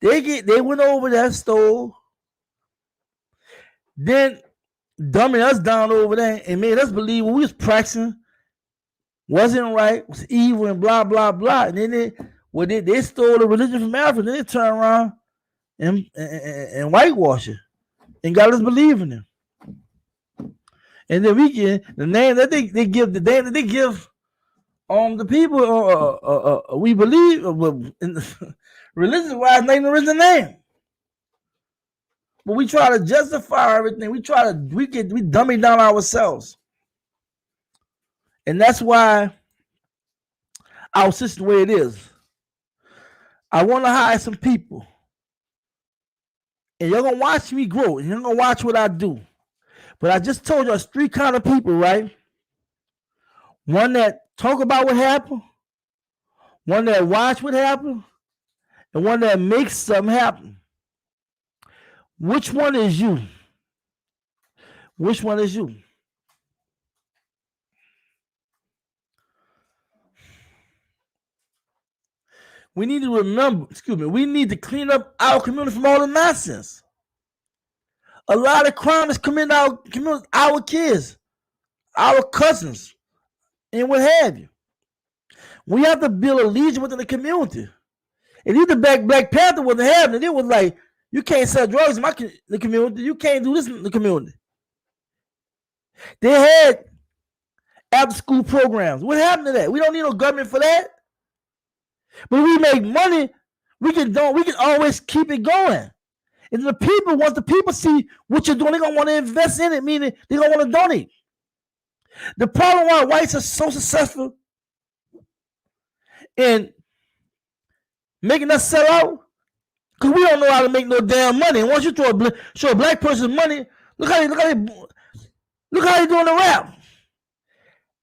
Speaker 2: They went over that store, then dumbing us down over there and made us believe what we was practicing wasn't right, was evil and blah blah blah. And then they stole the religion from Africa. Then they turn around and whitewash it. and got us believing Him. And then we get the name that they give, the name that they give the people we believe religious wise, name there is a name. But we try to justify everything. We dumb it down ourselves. And that's why our system the way it is. I want to hire some people. And you're going to watch me grow. And you're going to watch what I do. But I just told you there's three kind of people, right? One that talk about what happened, one that watch what happened, and one that makes something happen. Which one is you? Which one is you? We need to remember, we need to clean up our community from all the nonsense. A lot of crime is committed in our community, our kids, our cousins, and what have you. We have to build a legion within the community. And even Black Panther wasn't having it. It was like, you can't sell drugs in the community. You can't do this in the community. They had after school programs. What happened to that? We don't need no government for that. But we make money, we can always keep it going. And the people, once the people see what you're doing, they're gonna want to invest in it, meaning they're gonna want to donate. The problem why whites are so successful in making us sell out, because we don't know how to make no damn money. And once you show a black person money, look how they doing the rap.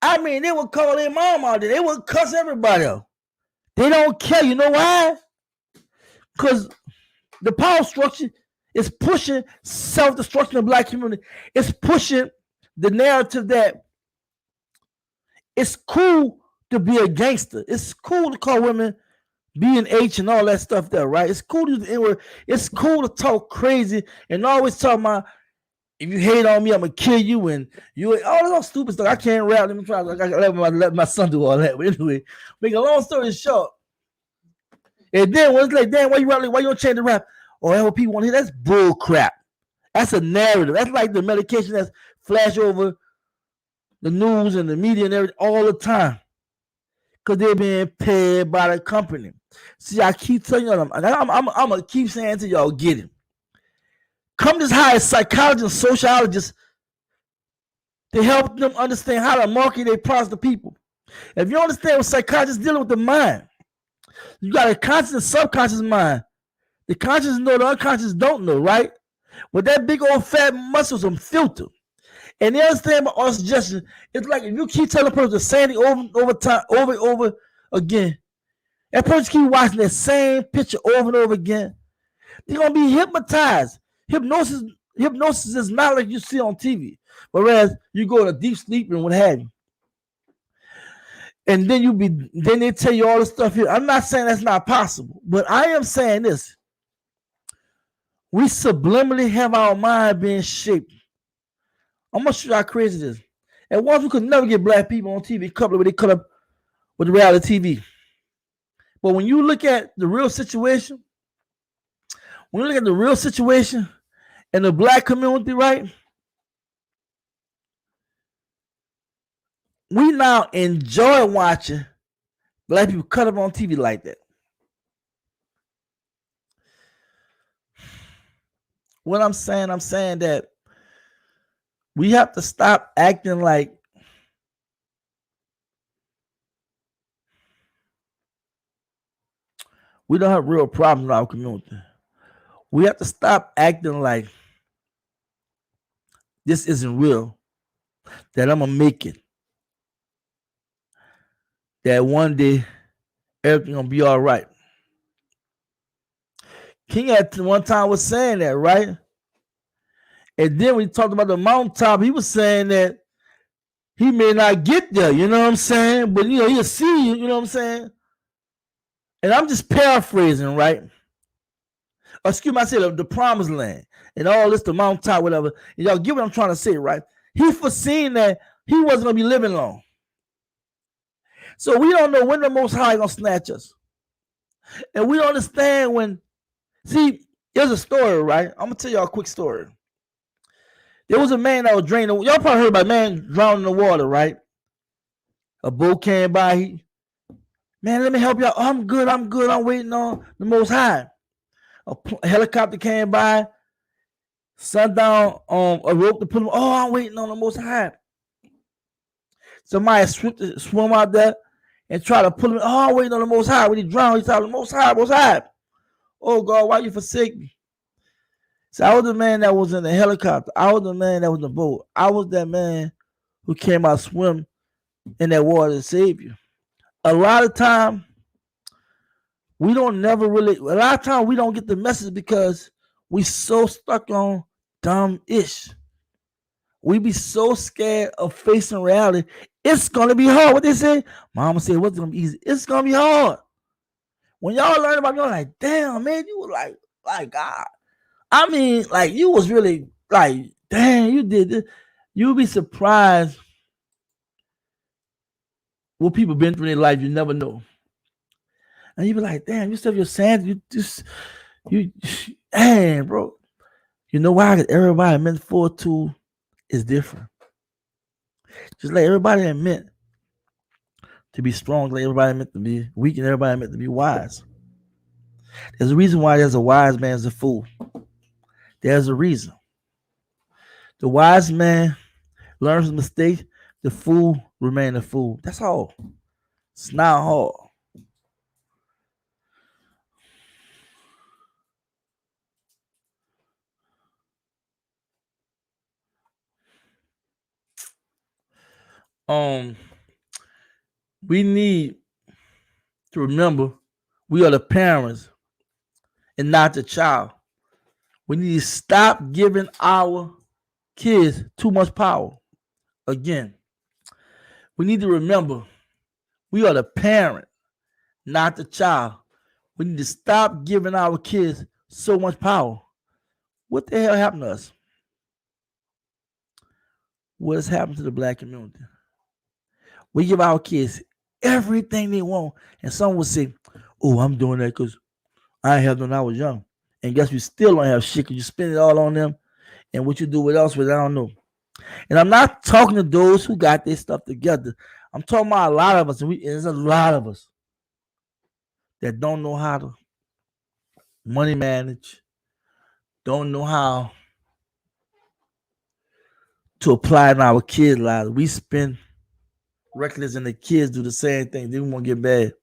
Speaker 2: I mean, they would call their mom out there. They would cuss everybody out. They don't care. You know why? Because the power structure is pushing self-destruction of the black community. It's pushing the narrative that it's cool to be a gangster. It's cool to call women B and H and all that stuff there, right? It's cool to use the N-word. It's cool to talk crazy and always talk about, if you hate on me, I'm gonna kill you, and you all this stupid stuff. I can't rap. Let me try. I let my son do all that. But anyway, make a long story short. And then when it's like, damn, why you don't change the rap? Oh, that's what people want to hear. That's bull crap. That's a narrative. That's like the medication that's flash over the news and the media and everything all the time. Because they're being paid by the company. See, I keep telling y'all, I'm gonna keep saying to y'all, get it. Come just hire psychologists and sociologists to help them understand how to market their products to people. If you understand what psychologists dealing with the mind, you got a conscious and subconscious mind. The conscious know, the unconscious don't know, right? But that big old fat muscles and filter. And they understand about our suggestion. It's like if you keep telling a person the same thing over and over again, that person keep watching that same picture over and over again, they're gonna be hypnotized. Hypnosis is not like you see on TV, whereas you go to deep sleep and what have you. And then they tell you all this stuff here. I'm not saying that's not possible, but I am saying this. We subliminally have our mind being shaped. I'm gonna show you how crazy this is. And once we could never get black people on TV coupled with they cut up with the reality TV. But when you look at the real situation, in the black community, right? We now enjoy watching black people cut up on TV like that. What I'm saying that we have to stop acting like we don't have real problems in our community. We have to stop acting like this isn't real, that I'm going to make it, that one day everything going to be all right. King at one time was saying that, right? And then when he talked about the mountaintop, he was saying that he may not get there, you know what I'm saying? But, he'll see you, you know what I'm saying? And I'm just paraphrasing, right? Excuse me, I said the promised land and all this, the mountaintop, whatever. And y'all get what I'm trying to say, right? He foreseen that he wasn't going to be living long. So we don't know when the Most High is going to snatch us. And we don't understand when, see, there's a story, right? I'm going to tell y'all a quick story. There was a man that was draining. Y'all probably heard about a man drowning in the water, right? A boat came by. Man, let me help y'all. Oh, I'm good. I'm waiting on the Most High. A helicopter came by, sundown a rope to put him. Oh, I'm waiting on the Most High. Somebody swim out there and try to pull him. Oh, I'm waiting on the Most High. When he drowned, he said, Most High, Most High. Oh, God, why you forsake me? So I was the man that was in the helicopter. I was the man that was in the boat. I was that man who came out swim in that water to save you. A lot of time, we don't get the message because we so stuck on dumb-ish. We be so scared of facing reality. It's gonna be hard. What they say? Mama said, what's gonna be easy? It's gonna be hard. When y'all learn about me, you're like, damn, man, you were like God. I mean, like you was really like, damn, you did this. You'll be surprised what people been through in their life. You never know. And you be like, damn, you stuff your sands, damn, bro. You know why? Because everybody meant for to is different. Just like everybody ain't meant to be strong, like everybody meant to be weak, and everybody meant to be wise. There's a reason why there's a wise man is a fool. There's a reason. The wise man learns his mistake. The fool remain a fool. That's all. It's not hard. We need to remember we are the parents and not the child. We need to stop giving our kids too much power. Again, we need to remember we are the parent, not the child. We need to stop giving our kids so much power. What the hell happened to us? What has happened to the black community? We give our kids everything they want, and some will say, "Oh, I'm doing that because I ain't have them when I was young." And guess we still don't have shit because you spend it all on them, and what you do with else with I don't know. And I'm not talking to those who got their stuff together. I'm talking about a lot of us, and there's a lot of us that don't know how to money manage, don't know how to apply in our kids' lives. We spend reckless, and the kids do the same thing. They won't get bad.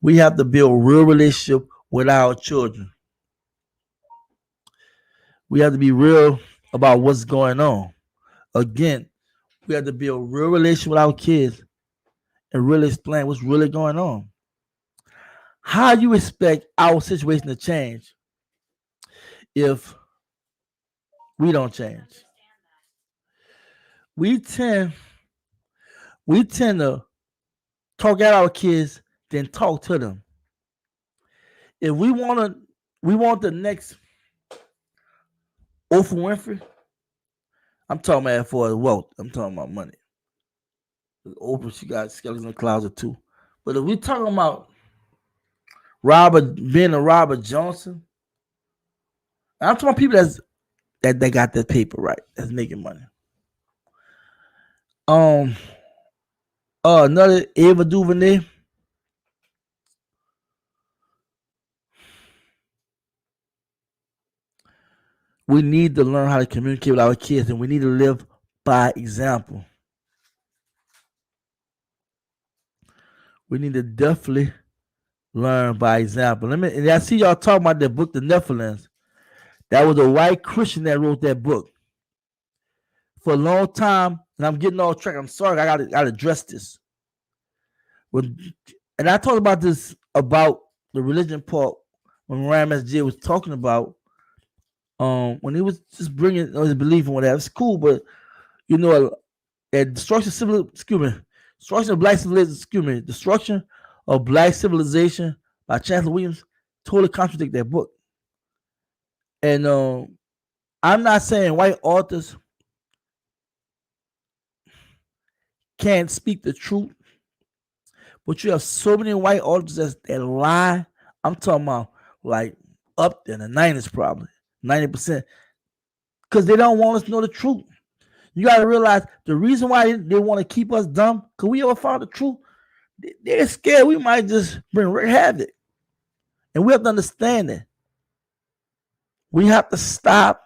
Speaker 2: We have to build a real relationship with our children. We have to be real about what's going on. Again, we have to build a real relationship with our kids and really explain what's really going on. How do you expect our situation to change if we don't change? We tend to talk at our kids, then talk to them. If we want the next Oprah Winfrey. I'm talking about for wealth. I'm talking about money. Oprah, she got skeletons in the closet too. But if we talking about being a Robert Johnson, I'm talking about people that they got that paper right, that's making money. Another Ava DuVernay. We need to learn how to communicate with our kids, and we need to live by example. We need to definitely learn by example. And I see y'all talking about that book, The Nephilims. That was a white Christian that wrote that book. For a long time, and I'm getting off track. I'm sorry, I gotta address this. And I talked about this about the religion part when Ram S.J. was talking about when he was just bringing his belief and whatever. It's cool, but you know, destruction of black civilization by Chancellor Williams totally contradict that book. And I'm not saying white authors can't speak the truth, but you have so many white authors that lie. I'm talking about like up there in the 90s, probably 90%. because they don't want us to know the truth. You got to realize the reason why they want to keep us dumb, because we ever found the truth, they're scared we might just bring havoc. And we have to understand that. We have to stop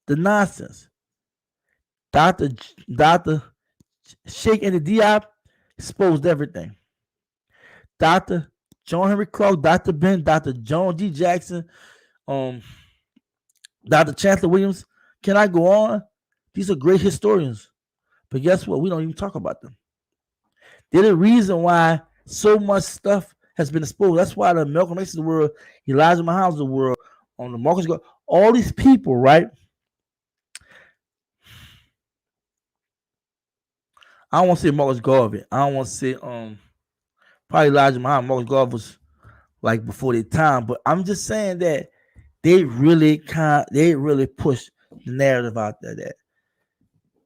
Speaker 2: the nonsense. Dr. Sheikh and the Diop exposed everything. Dr. John Henry Clark, Dr. Ben, Dr. John D. Jackson, Dr. Chancellor Williams. Can I go on? These are great historians. But guess what? We don't even talk about them. They're the reason why so much stuff has been exposed. That's why the Malcolm X of the world, Elijah Muhammad of the world, on the Marcus Garvey, all these people, right? I don't want to say Marcus Garvey. I don't want to say probably Elijah Muhammad. Marcus Garvey was like before their time, but I'm just saying that they really pushed the narrative out there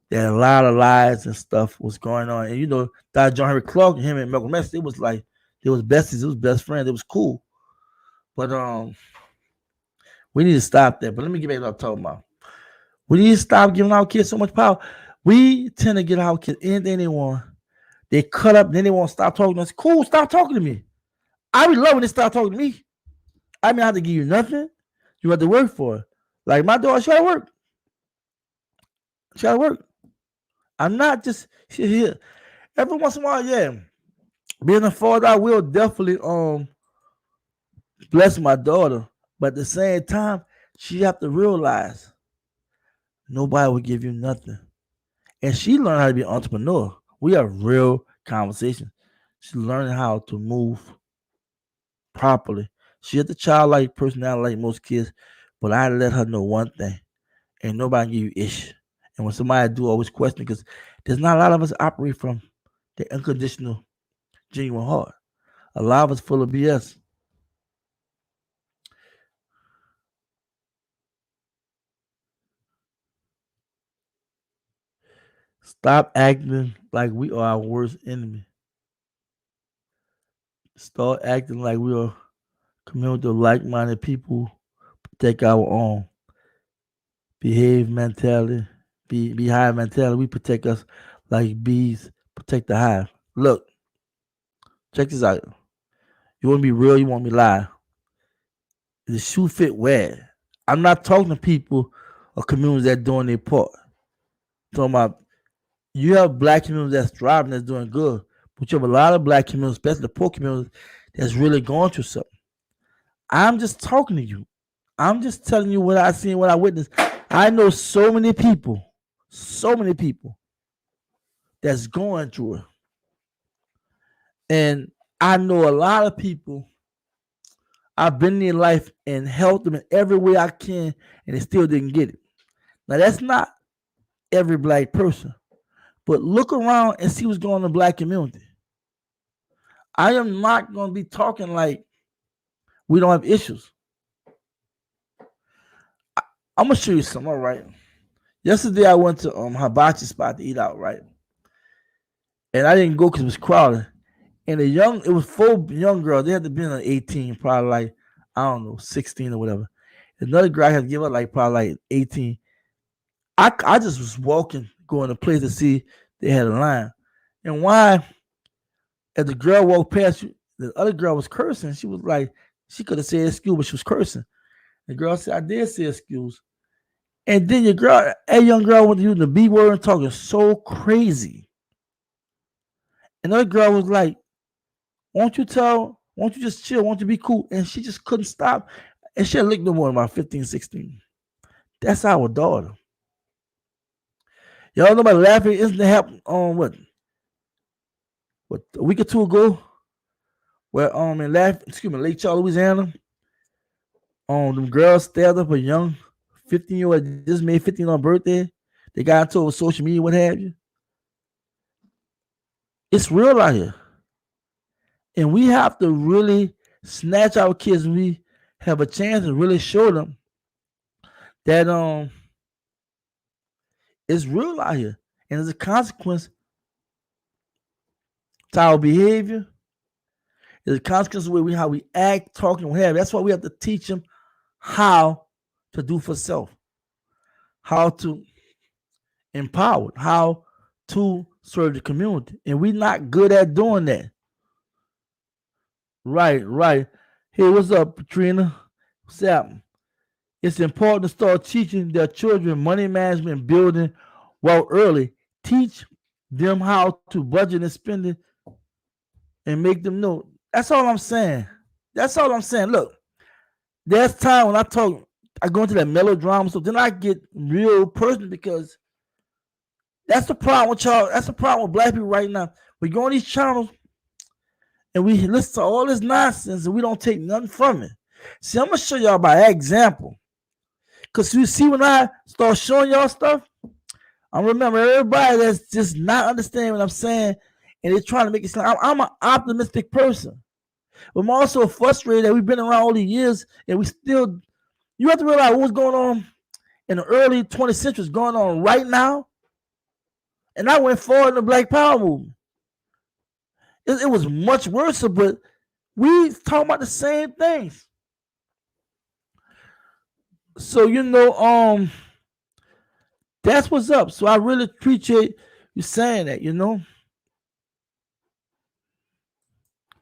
Speaker 2: that a lot of lies and stuff was going on. And Dr. John Henry Clark and him and Malcolm X, it was like they was besties, it was best friends, it was cool. But we need to stop that. But let me get back to what I'm talking about. We need to stop giving our kids so much power. We tend to get our kids anything they want. They cut up, then they won't stop talking to us. Cool, stop talking to me. I would love when they stop talking to me. I mean, I have to give you nothing. You have to work for it. Like my daughter, she got to work. She got to work. I'm not just here. Every once in a while, yeah. Being a father, I will definitely bless my daughter. But at the same time, she have to realize nobody will give you nothing. And she learned how to be an entrepreneur. We have real conversations. She's learning how to move properly. She has the childlike personality like most kids, but I let her know one thing. Ain't nobody give you ish. And when somebody do, always question, because there's not a lot of us operate from the unconditional, genuine heart. A lot of us full of BS. Stop acting like we are our worst enemy. Start acting like we are a community of like-minded people. Protect our own. Behave mentality. Be hive mentality. We protect us like bees protect the hive. Look, check this out. You want to be real, you want me to lie. The shoe fit where? I'm not talking to people or communities that doing their part. I'm talking about you have black communities that's thriving, that's doing good, but you have a lot of black communities, especially the poor communities, that's really going through something. I'm just talking to you. I'm just telling you what I seen, what I witnessed. I know so many people that's going through it. And I know a lot of people, I've been in their life and helped them in every way I can, and they still didn't get it. Now, that's not every black person, but look around and see what's going on in the black community. I am not going to be talking like we don't have issues. I'm going to show you something, all right? Yesterday, I went to hibachi spot to eat out, right? And I didn't go because it was crowded. And it was 4 young girls. They had to be like 18, probably like, I don't know, 16 or whatever. Another girl had to give up like probably like 18. I just was walking, going to place to see they had a line. And why, as the girl walked past you, the other girl was cursing. She was like, she could have said excuse, but she was cursing. The girl said, I did say excuse. And then a young girl went to use the B word and talking so crazy. Another girl was like, won't you just chill? Won't you be cool? And she just couldn't stop. And she had licked no more than about 15, 16. That's our daughter. Y'all know about the laughing incident happened on what a week or two ago? Where in Lake Charles, Louisiana, them girls stabbed up a young 15-year-old just made 15 on birthday. They got into social media, what have you. It's real out here. And we have to really snatch our kids when we have a chance and really show them that it's real out here. And as a consequence to our behavior, there's a consequence of how we act, talk, and what have you. That's why we have to teach them how to do for self. how to empower, how to serve the community. And we're not good at doing that. Right, right. Hey, what's up, Katrina? What's happening? It's important to start teaching their children money management, building well early. Teach them how to budget and spend it and make them know. That's all I'm saying. That's all I'm saying. Look, there's time when I go into that melodrama, so then I get real personal because that's the problem with y'all. That's the problem with black people right now. We go on these channels and we listen to all this nonsense and we don't take nothing from it. See, I'm gonna show y'all by example. Cause you see, when I start showing y'all stuff, I remember everybody that's just not understanding what I'm saying, and they're trying to make it sound. I'm an optimistic person, but I'm also frustrated that we've been around all these years and we still. You have to realize what was going on in the early 20th century is going on right now, and I went forward in the Black Power movement. It was much worse, but we talking about the same things. So that's what's up. So I really appreciate you saying that,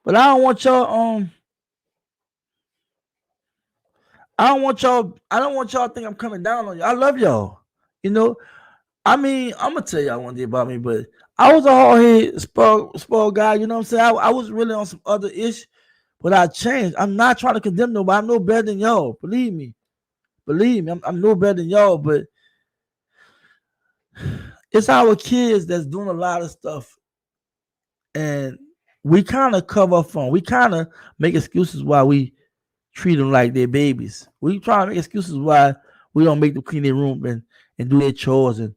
Speaker 2: But I don't want y'all I don't want y'all to think I'm coming down on you. I love y'all. You know, I mean, I'm gonna tell y'all one day about me, but I was a hard head spoiled guy, you know what I'm saying? I was really on some other ish, but I changed. I'm not trying to condemn nobody. I'm no better than y'all. Believe me. Believe me, I'm no better than y'all, but it's our kids that's doing a lot of stuff, and we kind of cover up for them. We kind of make excuses why we treat them like they're babies. We try to make excuses why we don't make them clean their room and do their chores and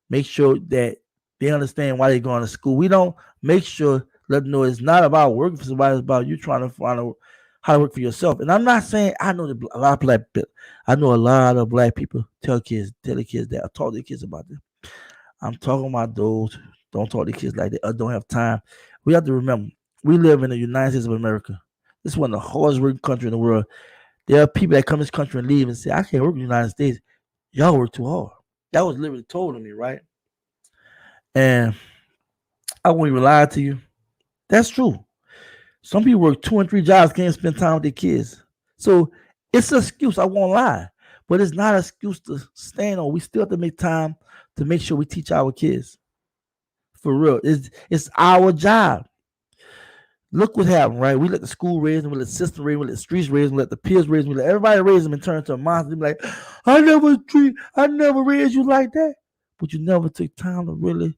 Speaker 2: make sure that they understand why they're going to school. We don't make sure, let them know it's not about working for somebody, it's about you trying to find out how to work for yourself. And I'm not saying I know a lot of black people tell the kids that, I talk to the kids about this. I'm talking about those don't talk to kids like that or don't have time. We have to remember we live in the United States of America. This is one of the hardest working country in the world. There are people that come to this country and leave and say, I can't work in the United States. Y'all work too hard. That was literally told to me, right? And I won't even lie to you. That's true. Some people work 2 and 3 jobs, can't spend time with their kids. So it's an excuse, I won't lie. But it's not an excuse to stand on. We still have to make time to make sure we teach our kids. For real. It's our job. Look what happened, right? We let the school raise them, we let the system raise them, we let the streets raise them, we let the peers raise them, we let everybody raise them and turn into a monster. They be like, I never raised you like that. But you never took time to really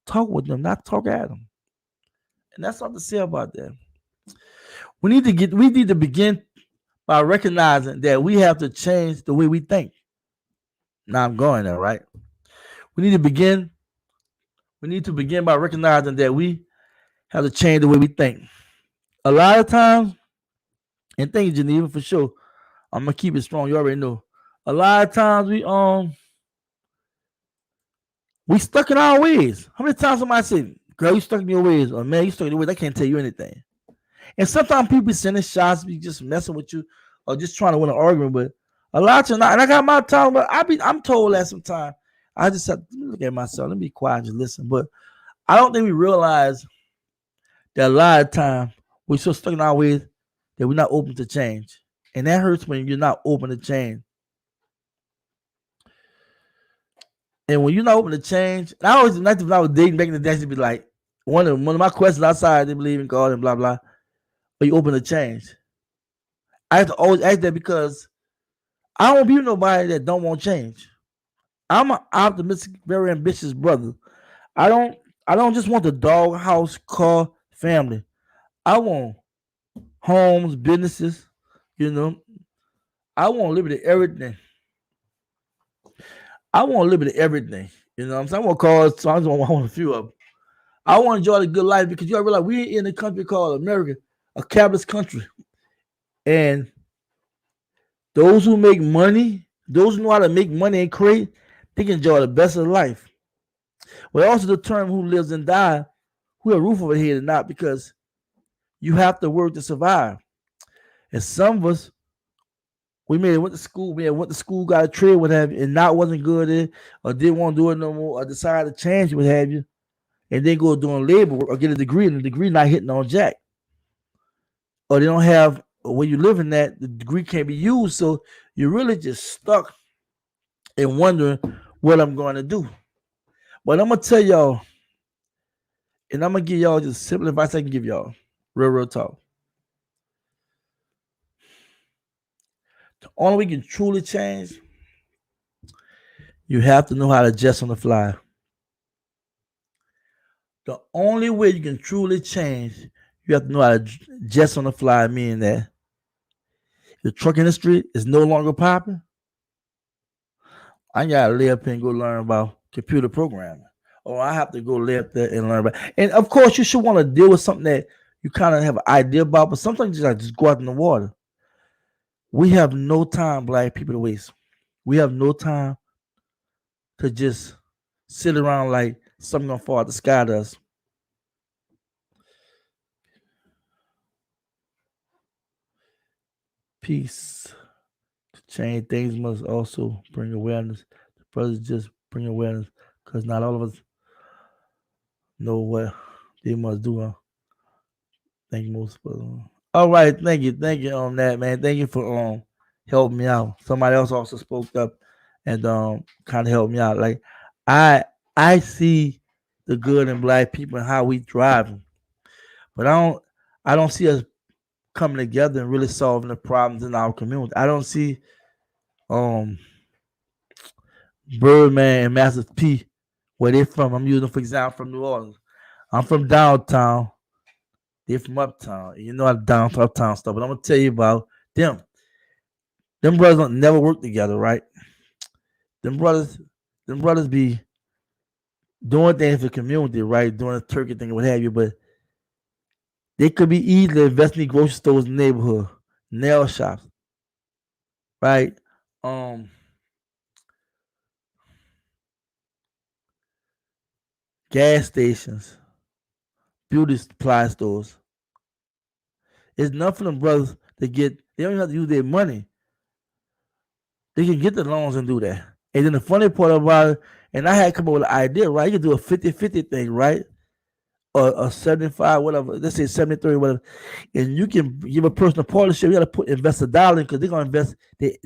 Speaker 2: talk with them, not talk at them. And that's something to say about that. We need to begin by recognizing that we have to change the way we think. Now I'm going there, right? We need to begin by recognizing that we have to change the way we think. A lot of times, and thank you, Geneva, for sure. I'm gonna keep it strong. You already know. A lot of times we stuck in our ways. How many times somebody say, girl, you stuck in your ways, or man, you stuck in your ways, I can't tell you anything. And sometimes people be sending shots, be just messing with you, or just trying to win an argument. But a lot of times, and I got my time, but I'm told that sometimes I just have to look at myself, let me be quiet and just listen. But I don't think we realize that a lot of time we're so stuck in our ways that we're not open to change. And that hurts when you're not open to change. And when you're not open to change, I always like when I was dating back in the day, to be like, one of my questions outside, they believe in God and blah blah. Are you open to change? I have to always ask that because I don't be nobody that don't want change. I'm an optimistic, very ambitious brother. I don't just want the doghouse, car, family. I want homes, businesses, you know. I want liberty everything. I want liberty everything. You know what I'm saying? I want cars, so I just want a few of them. I want to enjoy the good life because you gotta realize we're in a country called America, a capitalist country. And those who make money, those who know how to make money and create, they can enjoy the best of life. But also determine who lives and dies, who have a roof over their head or not, because you have to work to survive. And some of us We may have went to school, got a trade, what have you, and not wasn't good at it, or didn't want to do it no more, or decided to change, what have you, and then go doing labor work or get a degree, and the degree not hitting on jack, or they don't have where you living at, the degree can't be used, so you're really just stuck and wondering what I'm going to do. But I'm gonna tell y'all, and I'm gonna give y'all just simple advice I can give y'all, real talk. The only way you can truly change, you have to know how to adjust on the fly. The only way you can truly change, you have to know how to adjust on the fly, meaning that the truck industry is no longer popping. I gotta lay up and go learn about computer programming. Or I have to go lay up there and learn about. And of course, you should want to deal with something that you kind of have an idea about, but sometimes you just go out in the water. We have no time, black people, to waste. We have no time to just sit around like something gonna fall out the sky to us. Peace. To change things must also bring awareness. The brothers just bring awareness because not all of us know what they must do. Thank you, most. All right, thank you on that, man. Thank you for helping me out. Somebody else also spoke up and kind of helped me out. Like I see the good in black people and how we drive, but I don't see us coming together and really solving the problems in our community. I don't see um Birdman and Master P where they from. I'm using for example from New Orleans. I'm from downtown. They're from uptown. You know how downtown uptown stuff, but I'm gonna tell you about them. Them brothers don't never work together, right? Them brothers, them brothers be doing things for the community, right? Doing a turkey thing, what have you, but they could be easily investing in grocery stores in the neighborhood, nail shops, right? Um, gas stations, beauty supply stores. It's enough for them brothers to get. They don't even have to use their money. They can get the loans and do that. And then the funny part about it, and I had come up with an idea, right? You can do a 50-50 thing, right? Or a 75, whatever. Let's say 73, whatever. And you can give a person a partnership. You got to invest $1 because they're gonna invest. They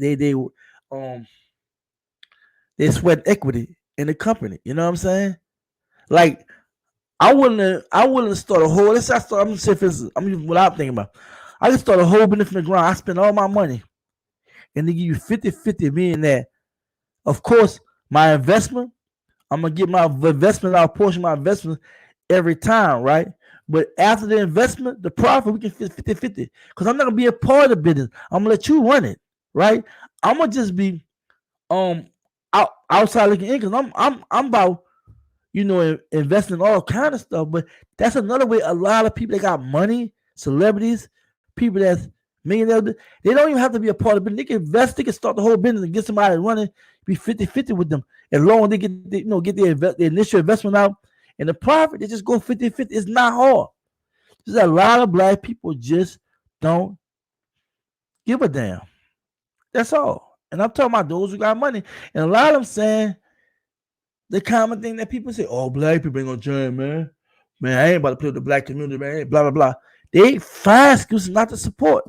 Speaker 2: sweat equity in the company. You know what I'm saying? Like I wouldn't start a whole. Let's say I'm gonna say for instance, I'm even what I'm thinking about. I can start a whole business from the ground. I spend all my money, and they give you 50-50, meaning that, of course, my investment, I'm gonna get my investment out, portion of my investment every time, right? But after the investment, the profit, we can 50-50. Because I'm not gonna be a part of the business. I'm gonna let you run it, right? I'm gonna just be outside looking in because I'm about investing in all kind of stuff. But that's another way. A lot of people that got money, celebrities, people that's millionaires, they don't even have to be a part of it. They can invest, they can start the whole business and get somebody running, be 50-50 with them. As long as they get their initial investment out and the profit, they just go 50-50. It's not hard. There's a lot of black people just don't give a damn. That's all. And I'm talking about those who got money. And a lot of them saying the common thing that people say, oh, black people ain't gonna change, man. Man, I ain't about to play with the black community, man. Blah, blah, blah. They find excuses not to support.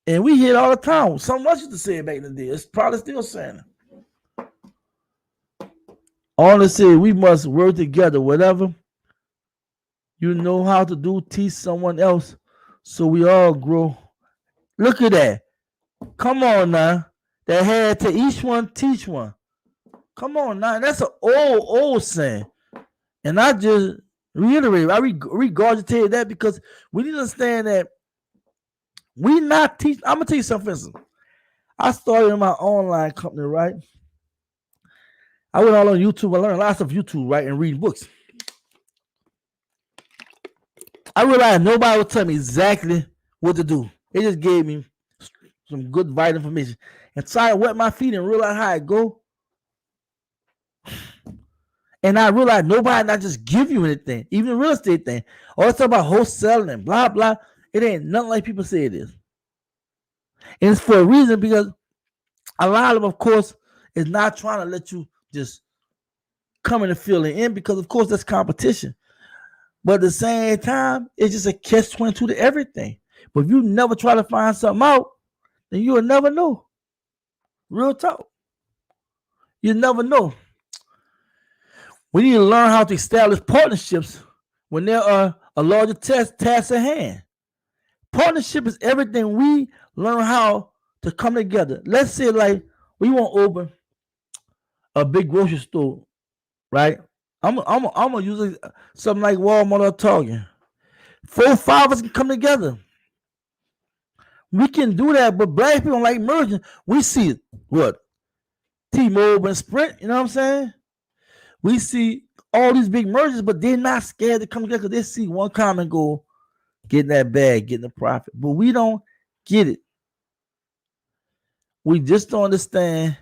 Speaker 2: And we hear it all the time. Someone else used to say it back in the day. It's probably still saying it. All they say, we must work together. Whatever you know how to do, teach someone else so we all grow. Look at that. Come on now. That had to each one teach one. Come on now. That's an old saying. And I just reiterate, I regurgitated that because we need to understand that we not teach. I'm gonna tell you something. For instance, I started in my online company, right? I went all on YouTube. I learned lots of YouTube, right, and reading books. I realized nobody would tell me exactly what to do. They just gave me some good vital information. And so I wet my feet and realized how it go. And I realized nobody not just give you anything, even the real estate thing. All it's about wholesaling and blah, blah. It ain't nothing like people say it is. And it's for a reason because a lot of course, is not trying to let you just come in and fill it in because, of course, that's competition. But at the same time, it's just a catch-22 to everything. But if you never try to find something out, then you'll never know. Real talk. You never know. We need to learn how to establish partnerships when there are a larger task at hand. Partnership is everything we learn how to come together. Let's say like we want to open a big grocery store, right? I'm gonna use something like Walmart or Target. 4 or 5 of us can come together. We can do that, but black people don't like merging. We see what T-Mobile and Sprint. You know what I'm saying? We see all these big mergers, but they're not scared to come together because they see one common goal: getting that bag, getting the profit. But we don't get it. We just don't understand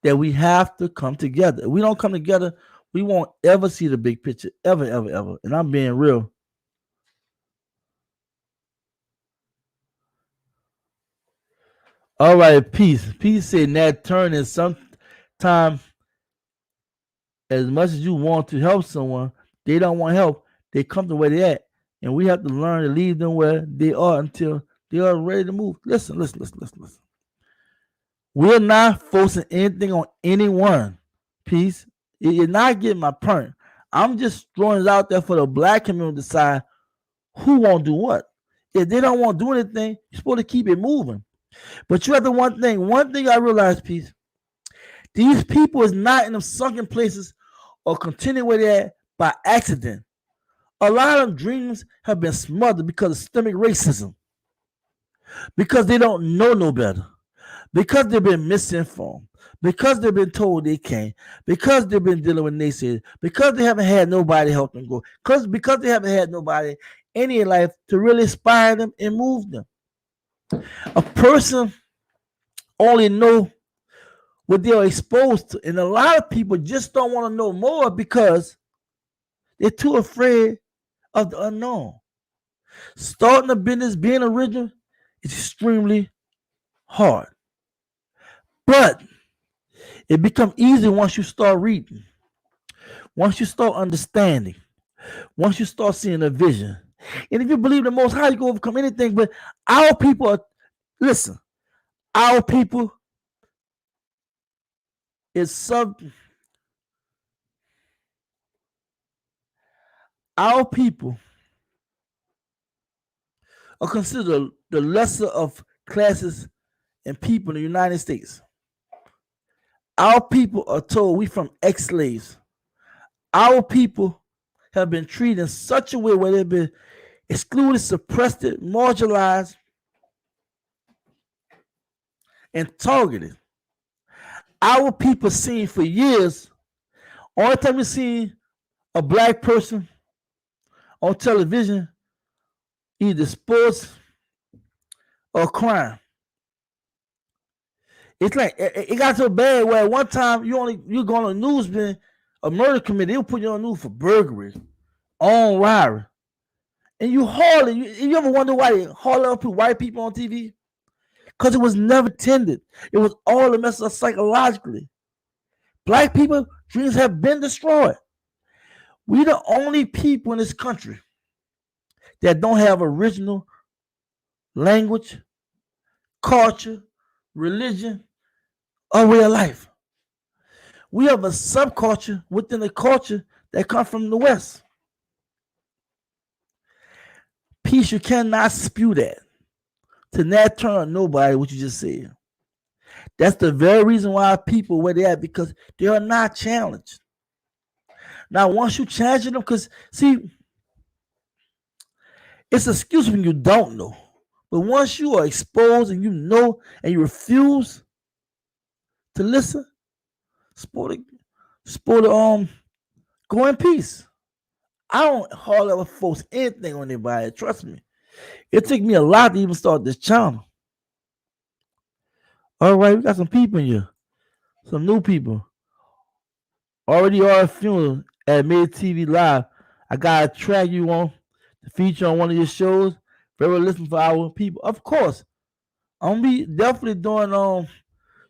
Speaker 2: that we have to come together. If we don't come together, we won't ever see the big picture, ever, ever, ever. And I'm being real. All right, peace. Peace said that turn is sometimes as much as you want to help someone, they don't want help. They come to where they're at. And we have to learn to leave them where they are until they are ready to move. Listen. We're not forcing anything on anyone. Peace. You're not getting my point. I'm just throwing it out there for the black community to decide who won't do what. If they don't want to do anything, you're supposed to keep it moving. But you have the one thing I realized, peace. These people is not in them sunken places or continue where they're at by accident. A lot of dreams have been smothered because of systemic racism, because they don't know no better, because they've been misinformed, because they've been told they can't, because they've been dealing with naysayers, because they haven't had nobody help them go, because they haven't had nobody in their life to really inspire them and move them. A person only know what they are exposed to, and a lot of people just don't want to know more because they're too afraid of the unknown. Starting a business, being original, is extremely hard, but it becomes easy once you start reading, once you start understanding, once you start seeing a vision. And if you believe the Most High, you can overcome anything. But our people are, listen, our people is our people are considered the lesser of classes and people in the United States. Our people are told we from ex-slaves. Our people have been treated in such a way where they've been excluded, suppressed, marginalized, and targeted. Our people seen for years, only time we seen a black person on television, either sports or crime. It's like it got so bad where at one time you go on the news, man, a murder committee, they'll put you on the news for burglary, on robbery. And you ever wonder why they hardly put white people on TV? Because it was never intended. It was all a mess up psychologically. Black people, dreams have been destroyed. We the only people in this country that don't have original language, culture, religion, or way of life. We have a subculture within the culture that comes from the West. Peace, you cannot spew that. To not turn on nobody, what you just said. That's the very reason why people where they at, because they are not challenged. Now, once you challenge them, because see, it's an excuse when you don't know. But once you are exposed and you know and you refuse to listen, sport go in peace. I don't hardly ever force anything on anybody. Trust me. It took me a lot to even start this channel. All right, we got some people in here. Some new people. Already are a funeral at Mid TV Live. I gotta track you on the feature on one of your shows. Very listen for our people. Of course. I'm gonna be definitely doing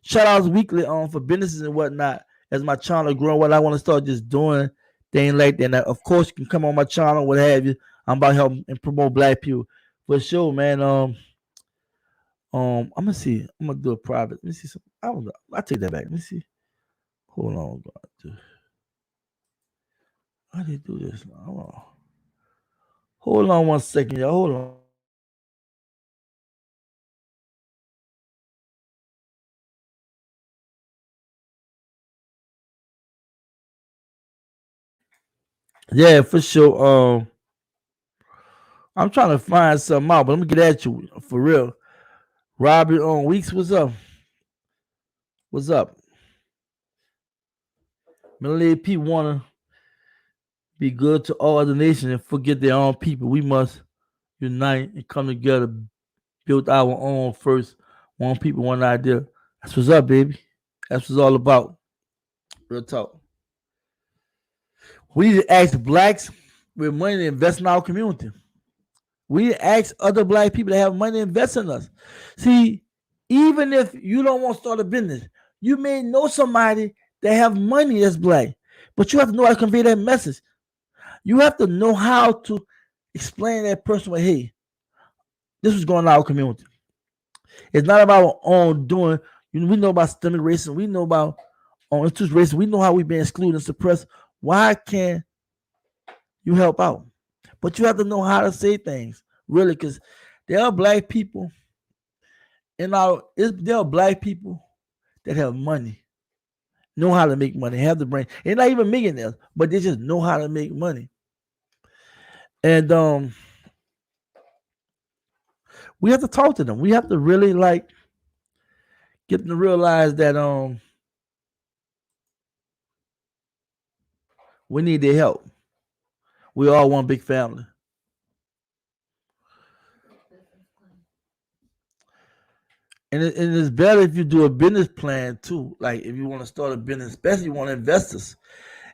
Speaker 2: shout outs weekly for businesses and whatnot as my channel growing. What I want to start just doing things like that. Now, of course, you can come on my channel, what have you. I'm about to help and promote black people for sure, man. I'm gonna see. I'm gonna do a private. Let me see some. I don't know. I take that back. Let me see. Hold on. How do you do this? Hold on 1 second, y'all. Hold on. Yeah, for sure. I'm trying to find something out, but let me get at you for real. Robbie on Weeks, what's up? What's up? Millie P wanna be good to all other nations and forget their own people. We must unite and come together, build our own first. One people, one idea. That's what's up, baby. That's what it's all about. Real talk. We need to ask blacks with money to invest in our community. We need to ask other black people that have money to invest in us. See, even if you don't want to start a business, you may know somebody that have money that's black, but you have to know how to convey that message. You have to know how to explain to that person, well, hey, this was going on in our community. It's not about on doing. We know about systemic racism. We know about on institutional racism. We know how we've been excluded and suppressed. Why can't you help out? But you have to know how to say things, really, because there are black people there are black people that have money, know how to make money, have the brain. They're not even millionaires, but they just know how to make money. And we have to talk to them. We have to really like get them to realize that we need their help. We all one big family. And it's better if you do a business plan too. Like if you want to start a business, especially you want investors.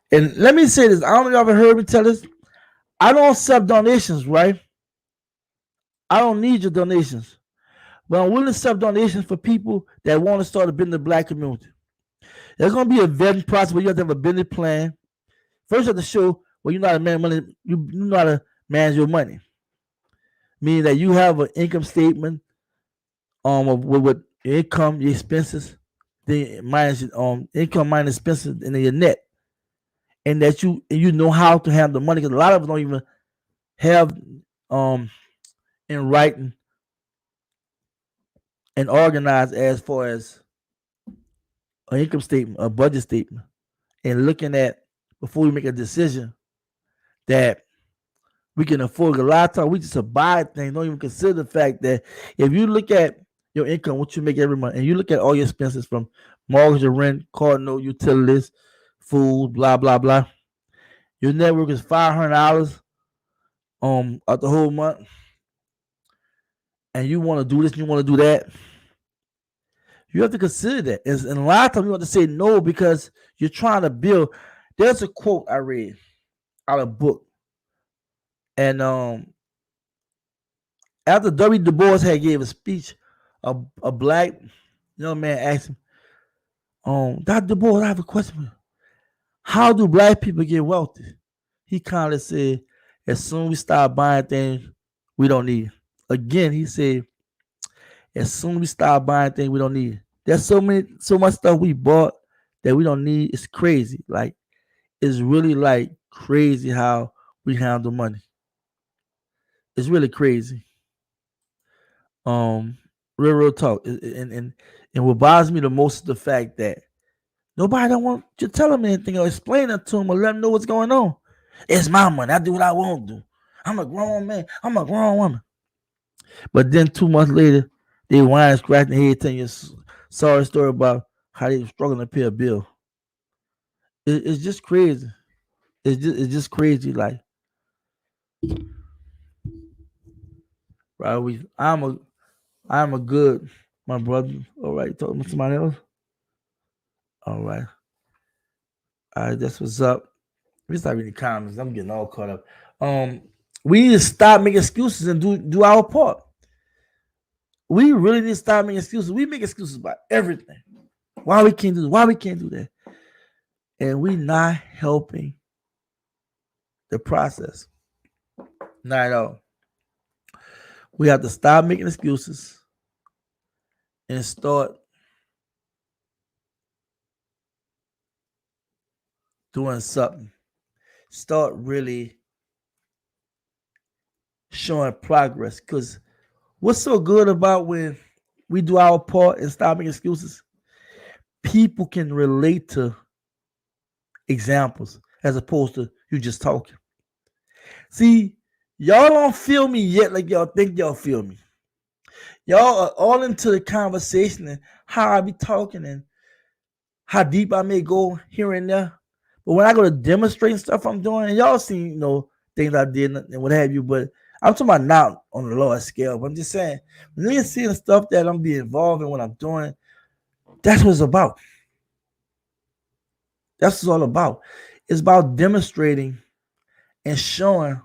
Speaker 2: And let me say this: I don't know if you ever heard me tell this. I don't accept donations, right? I don't need your donations, but I'm willing to accept donations for people that want to start a business in the black community. There's going to be a vetting process where you have to have a business plan. First, you have to show well you know how to manage money. You know how to manage your money, meaning that you have an income statement of what your income, your expenses, the minus income minus expenses, and then your net, and that you know how to handle the money because a lot of us don't even have um in writing and organized as far as an income statement, a budget statement, and looking at before we make a decision that we can afford. A lot of times we just buy things, don't even consider the fact that if you look at your income, what you make every month, and you look at all your expenses from mortgage or rent, car note, utilities, food, blah blah blah. Your net worth is $500 out the whole month, and you want to do this, and you want to do that. You have to consider that. And a lot of times you have to say no because you're trying to build. There's a quote I read out of a book, and after W. Du Bois had gave a speech, a black young man asked him, Dr. Du Bois, I have a question for you. How do black people get wealthy? He kind of said, as soon as we start buying things we don't need. Again, he said, as soon as we start buying things we don't need. There's so much stuff we bought that we don't need. It's crazy. Like, it's really like crazy how we handle money. It's really crazy. Um, real talk. And what bothers me the most is the fact that nobody don't want to tell them anything or explain it to them or let them know what's going on. It's my money. I do what I want to do. I'm a grown man. I'm a grown woman. But then 2 months later, they whine, scratching their head, telling you a sorry story about how they were struggling to pay a bill. It's just crazy. It's just crazy. Like, right? I'm a good my brother. All right, talking to somebody else. All right. All right, that's what's up. We start reading comments. I'm getting all caught up. We need to stop making excuses and do our part. we really need to stop making excuses. We make excuses about everything. Why we can't do this? Why we can't do that? And we not helping the process. Not at all. We have to stop making excuses and start doing something. Start really showing progress. Because what's so good about when we do our part and stop making excuses? People can relate to examples as opposed to you just talking. See, y'all don't feel me yet like y'all think y'all feel me. Y'all are all into the conversation and how I be talking and how deep I may go here and there. But when I go to demonstrate stuff I'm doing, and y'all seen, things I did and what have you, but I'm talking about not on a large scale. But I'm just saying, when you're seeing stuff that I'm being involved in, what I'm doing, that's what it's about. That's what it's all about. It's about demonstrating and showing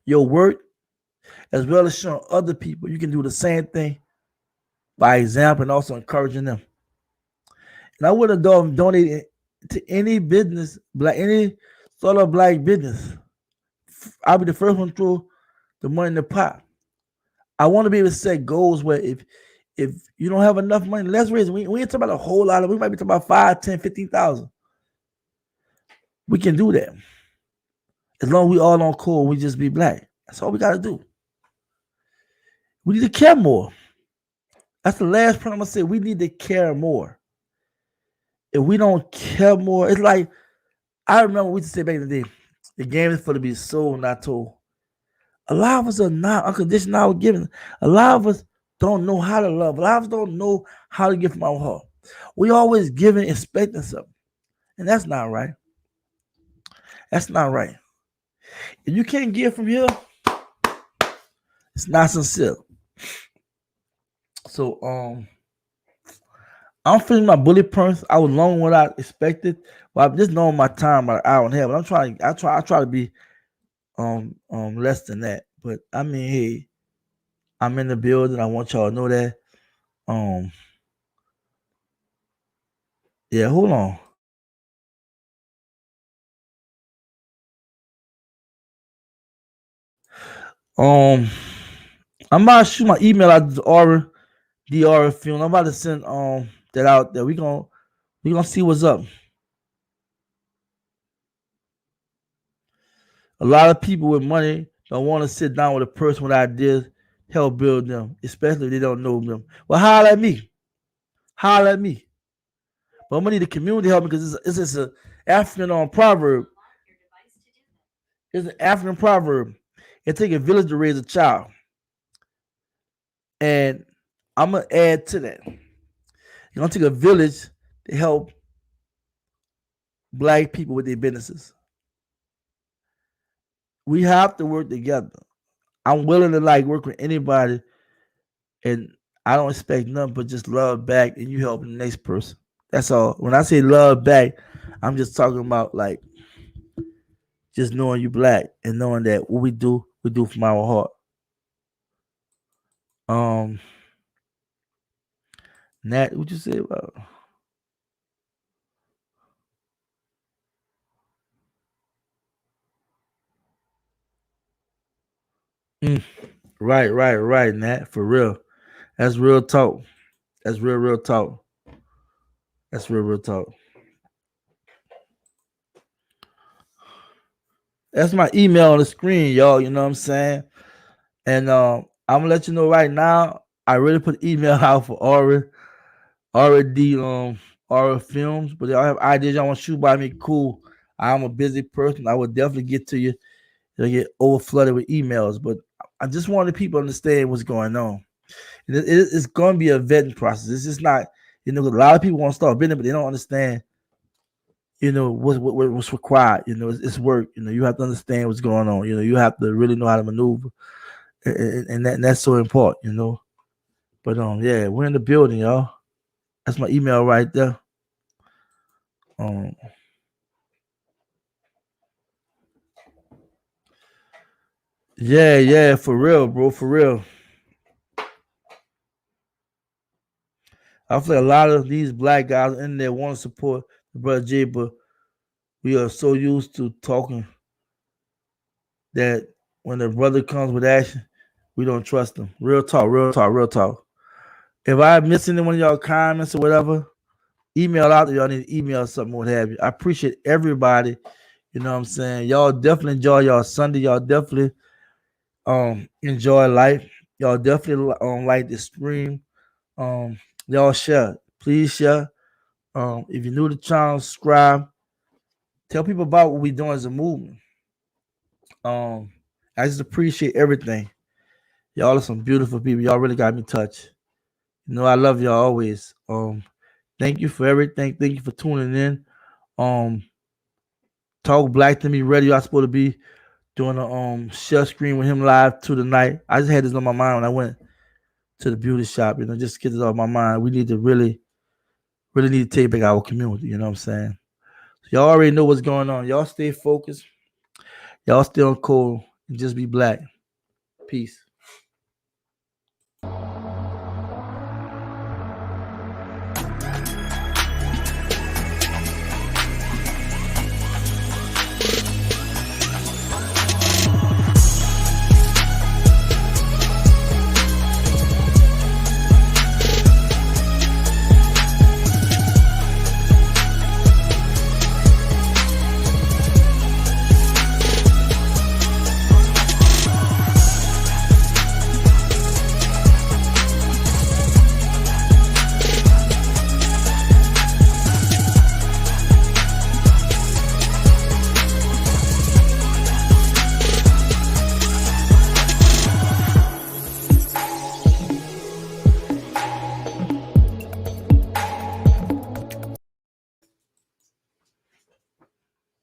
Speaker 2: your work as well as showing other people you can do the same thing by example and also encouraging them. And I would have donated to any business, any sort of black business. I'll be the first one to throw the money in the pot. I want to be able to set goals where if you don't have enough money, let's raise it. We ain't talking about a whole lot of, we might be talking about 5, 10, 15,000. We can do that. As long as we all on call, we just be black. That's all we gotta do. We need to care more. That's the last point I'm gonna say. We need to care more. If we don't care more, it's like I remember we used to say back in the day, the game is for to be sold, not told. A lot of us are not unconditional giving. A lot of us don't know how to love. A lot of us don't know how to give from our heart. We always giving, expecting something. And that's not right. That's not right. If you can't give from here, it's not sincere. So I'm finishing my bullet points. I was longer than what I expected, but I'm just knowing my time about an hour and a half. But I try to be less than that. But I mean, hey, I'm in the building. I want y'all to know that. Um, yeah, hold on. Um, I'm about to shoot my email out to Aura film. I'm about to send that out there. We gonna see what's up. A lot of people with money don't want to sit down with a person with ideas, help build them, especially if they don't know them. Well, holler at me. Holler at me. But I'm gonna need the community help because it's an African proverb. It's an African proverb. It takes a village to raise a child. And I'm gonna add to that. It's gonna take a village to help black people with their businesses. We have to work together. I'm willing to work with anybody, and I don't expect nothing but just love back, and you helping the next person. That's all. When I say love back, I'm just talking about just knowing you black and knowing that what we do from our heart. Um, Nat, what you say about? Mm, right, Nat. For real, that's real talk. That's real talk. That's real talk. That's my email on the screen, y'all. You know what I'm saying? And I'm gonna let you know right now. I really put email out for already Aura Films, but y'all have ideas y'all want to shoot by me. Cool. I'm a busy person. I would definitely get to you. You'll get over flooded with emails, but I just wanted people to understand what's going on. It's going to be a vetting process. It's just not, a lot of people want to start business, but they don't understand, what's required. It's work. You have to understand what's going on. You have to really know how to maneuver, and that's so important. But yeah, we're in the building, y'all. That's my email right there. Um, yeah, for real, bro, for real. I feel like a lot of these black guys in there want to support the brother Jay, but we are so used to talking that when the brother comes with action, we don't trust them. Real talk, real talk, real talk. If I miss any one of y'all comments or whatever, email out to y'all. Need to email something, what have you. I appreciate everybody. You know what I'm saying? Y'all definitely enjoy y'all Sunday. Y'all definitely enjoy life. Y'all definitely like the stream. Y'all share. Please share. If you're new to the channel, subscribe. Tell people about what we doing as a movement. I just appreciate everything. Y'all are some beautiful people. Y'all really got me touched. You know I love y'all always. Thank you for everything. Thank you for tuning in. Um, Talk Black to Me Radio. I supposed to be doing a share screen with him live to tonight. I just had this on my mind when I went to the beauty shop. You know, just to get this off my mind. We need to really need to take back our community. You know what I'm saying? So y'all already know what's going on. Y'all stay focused. Y'all stay on cold and just be black. Peace.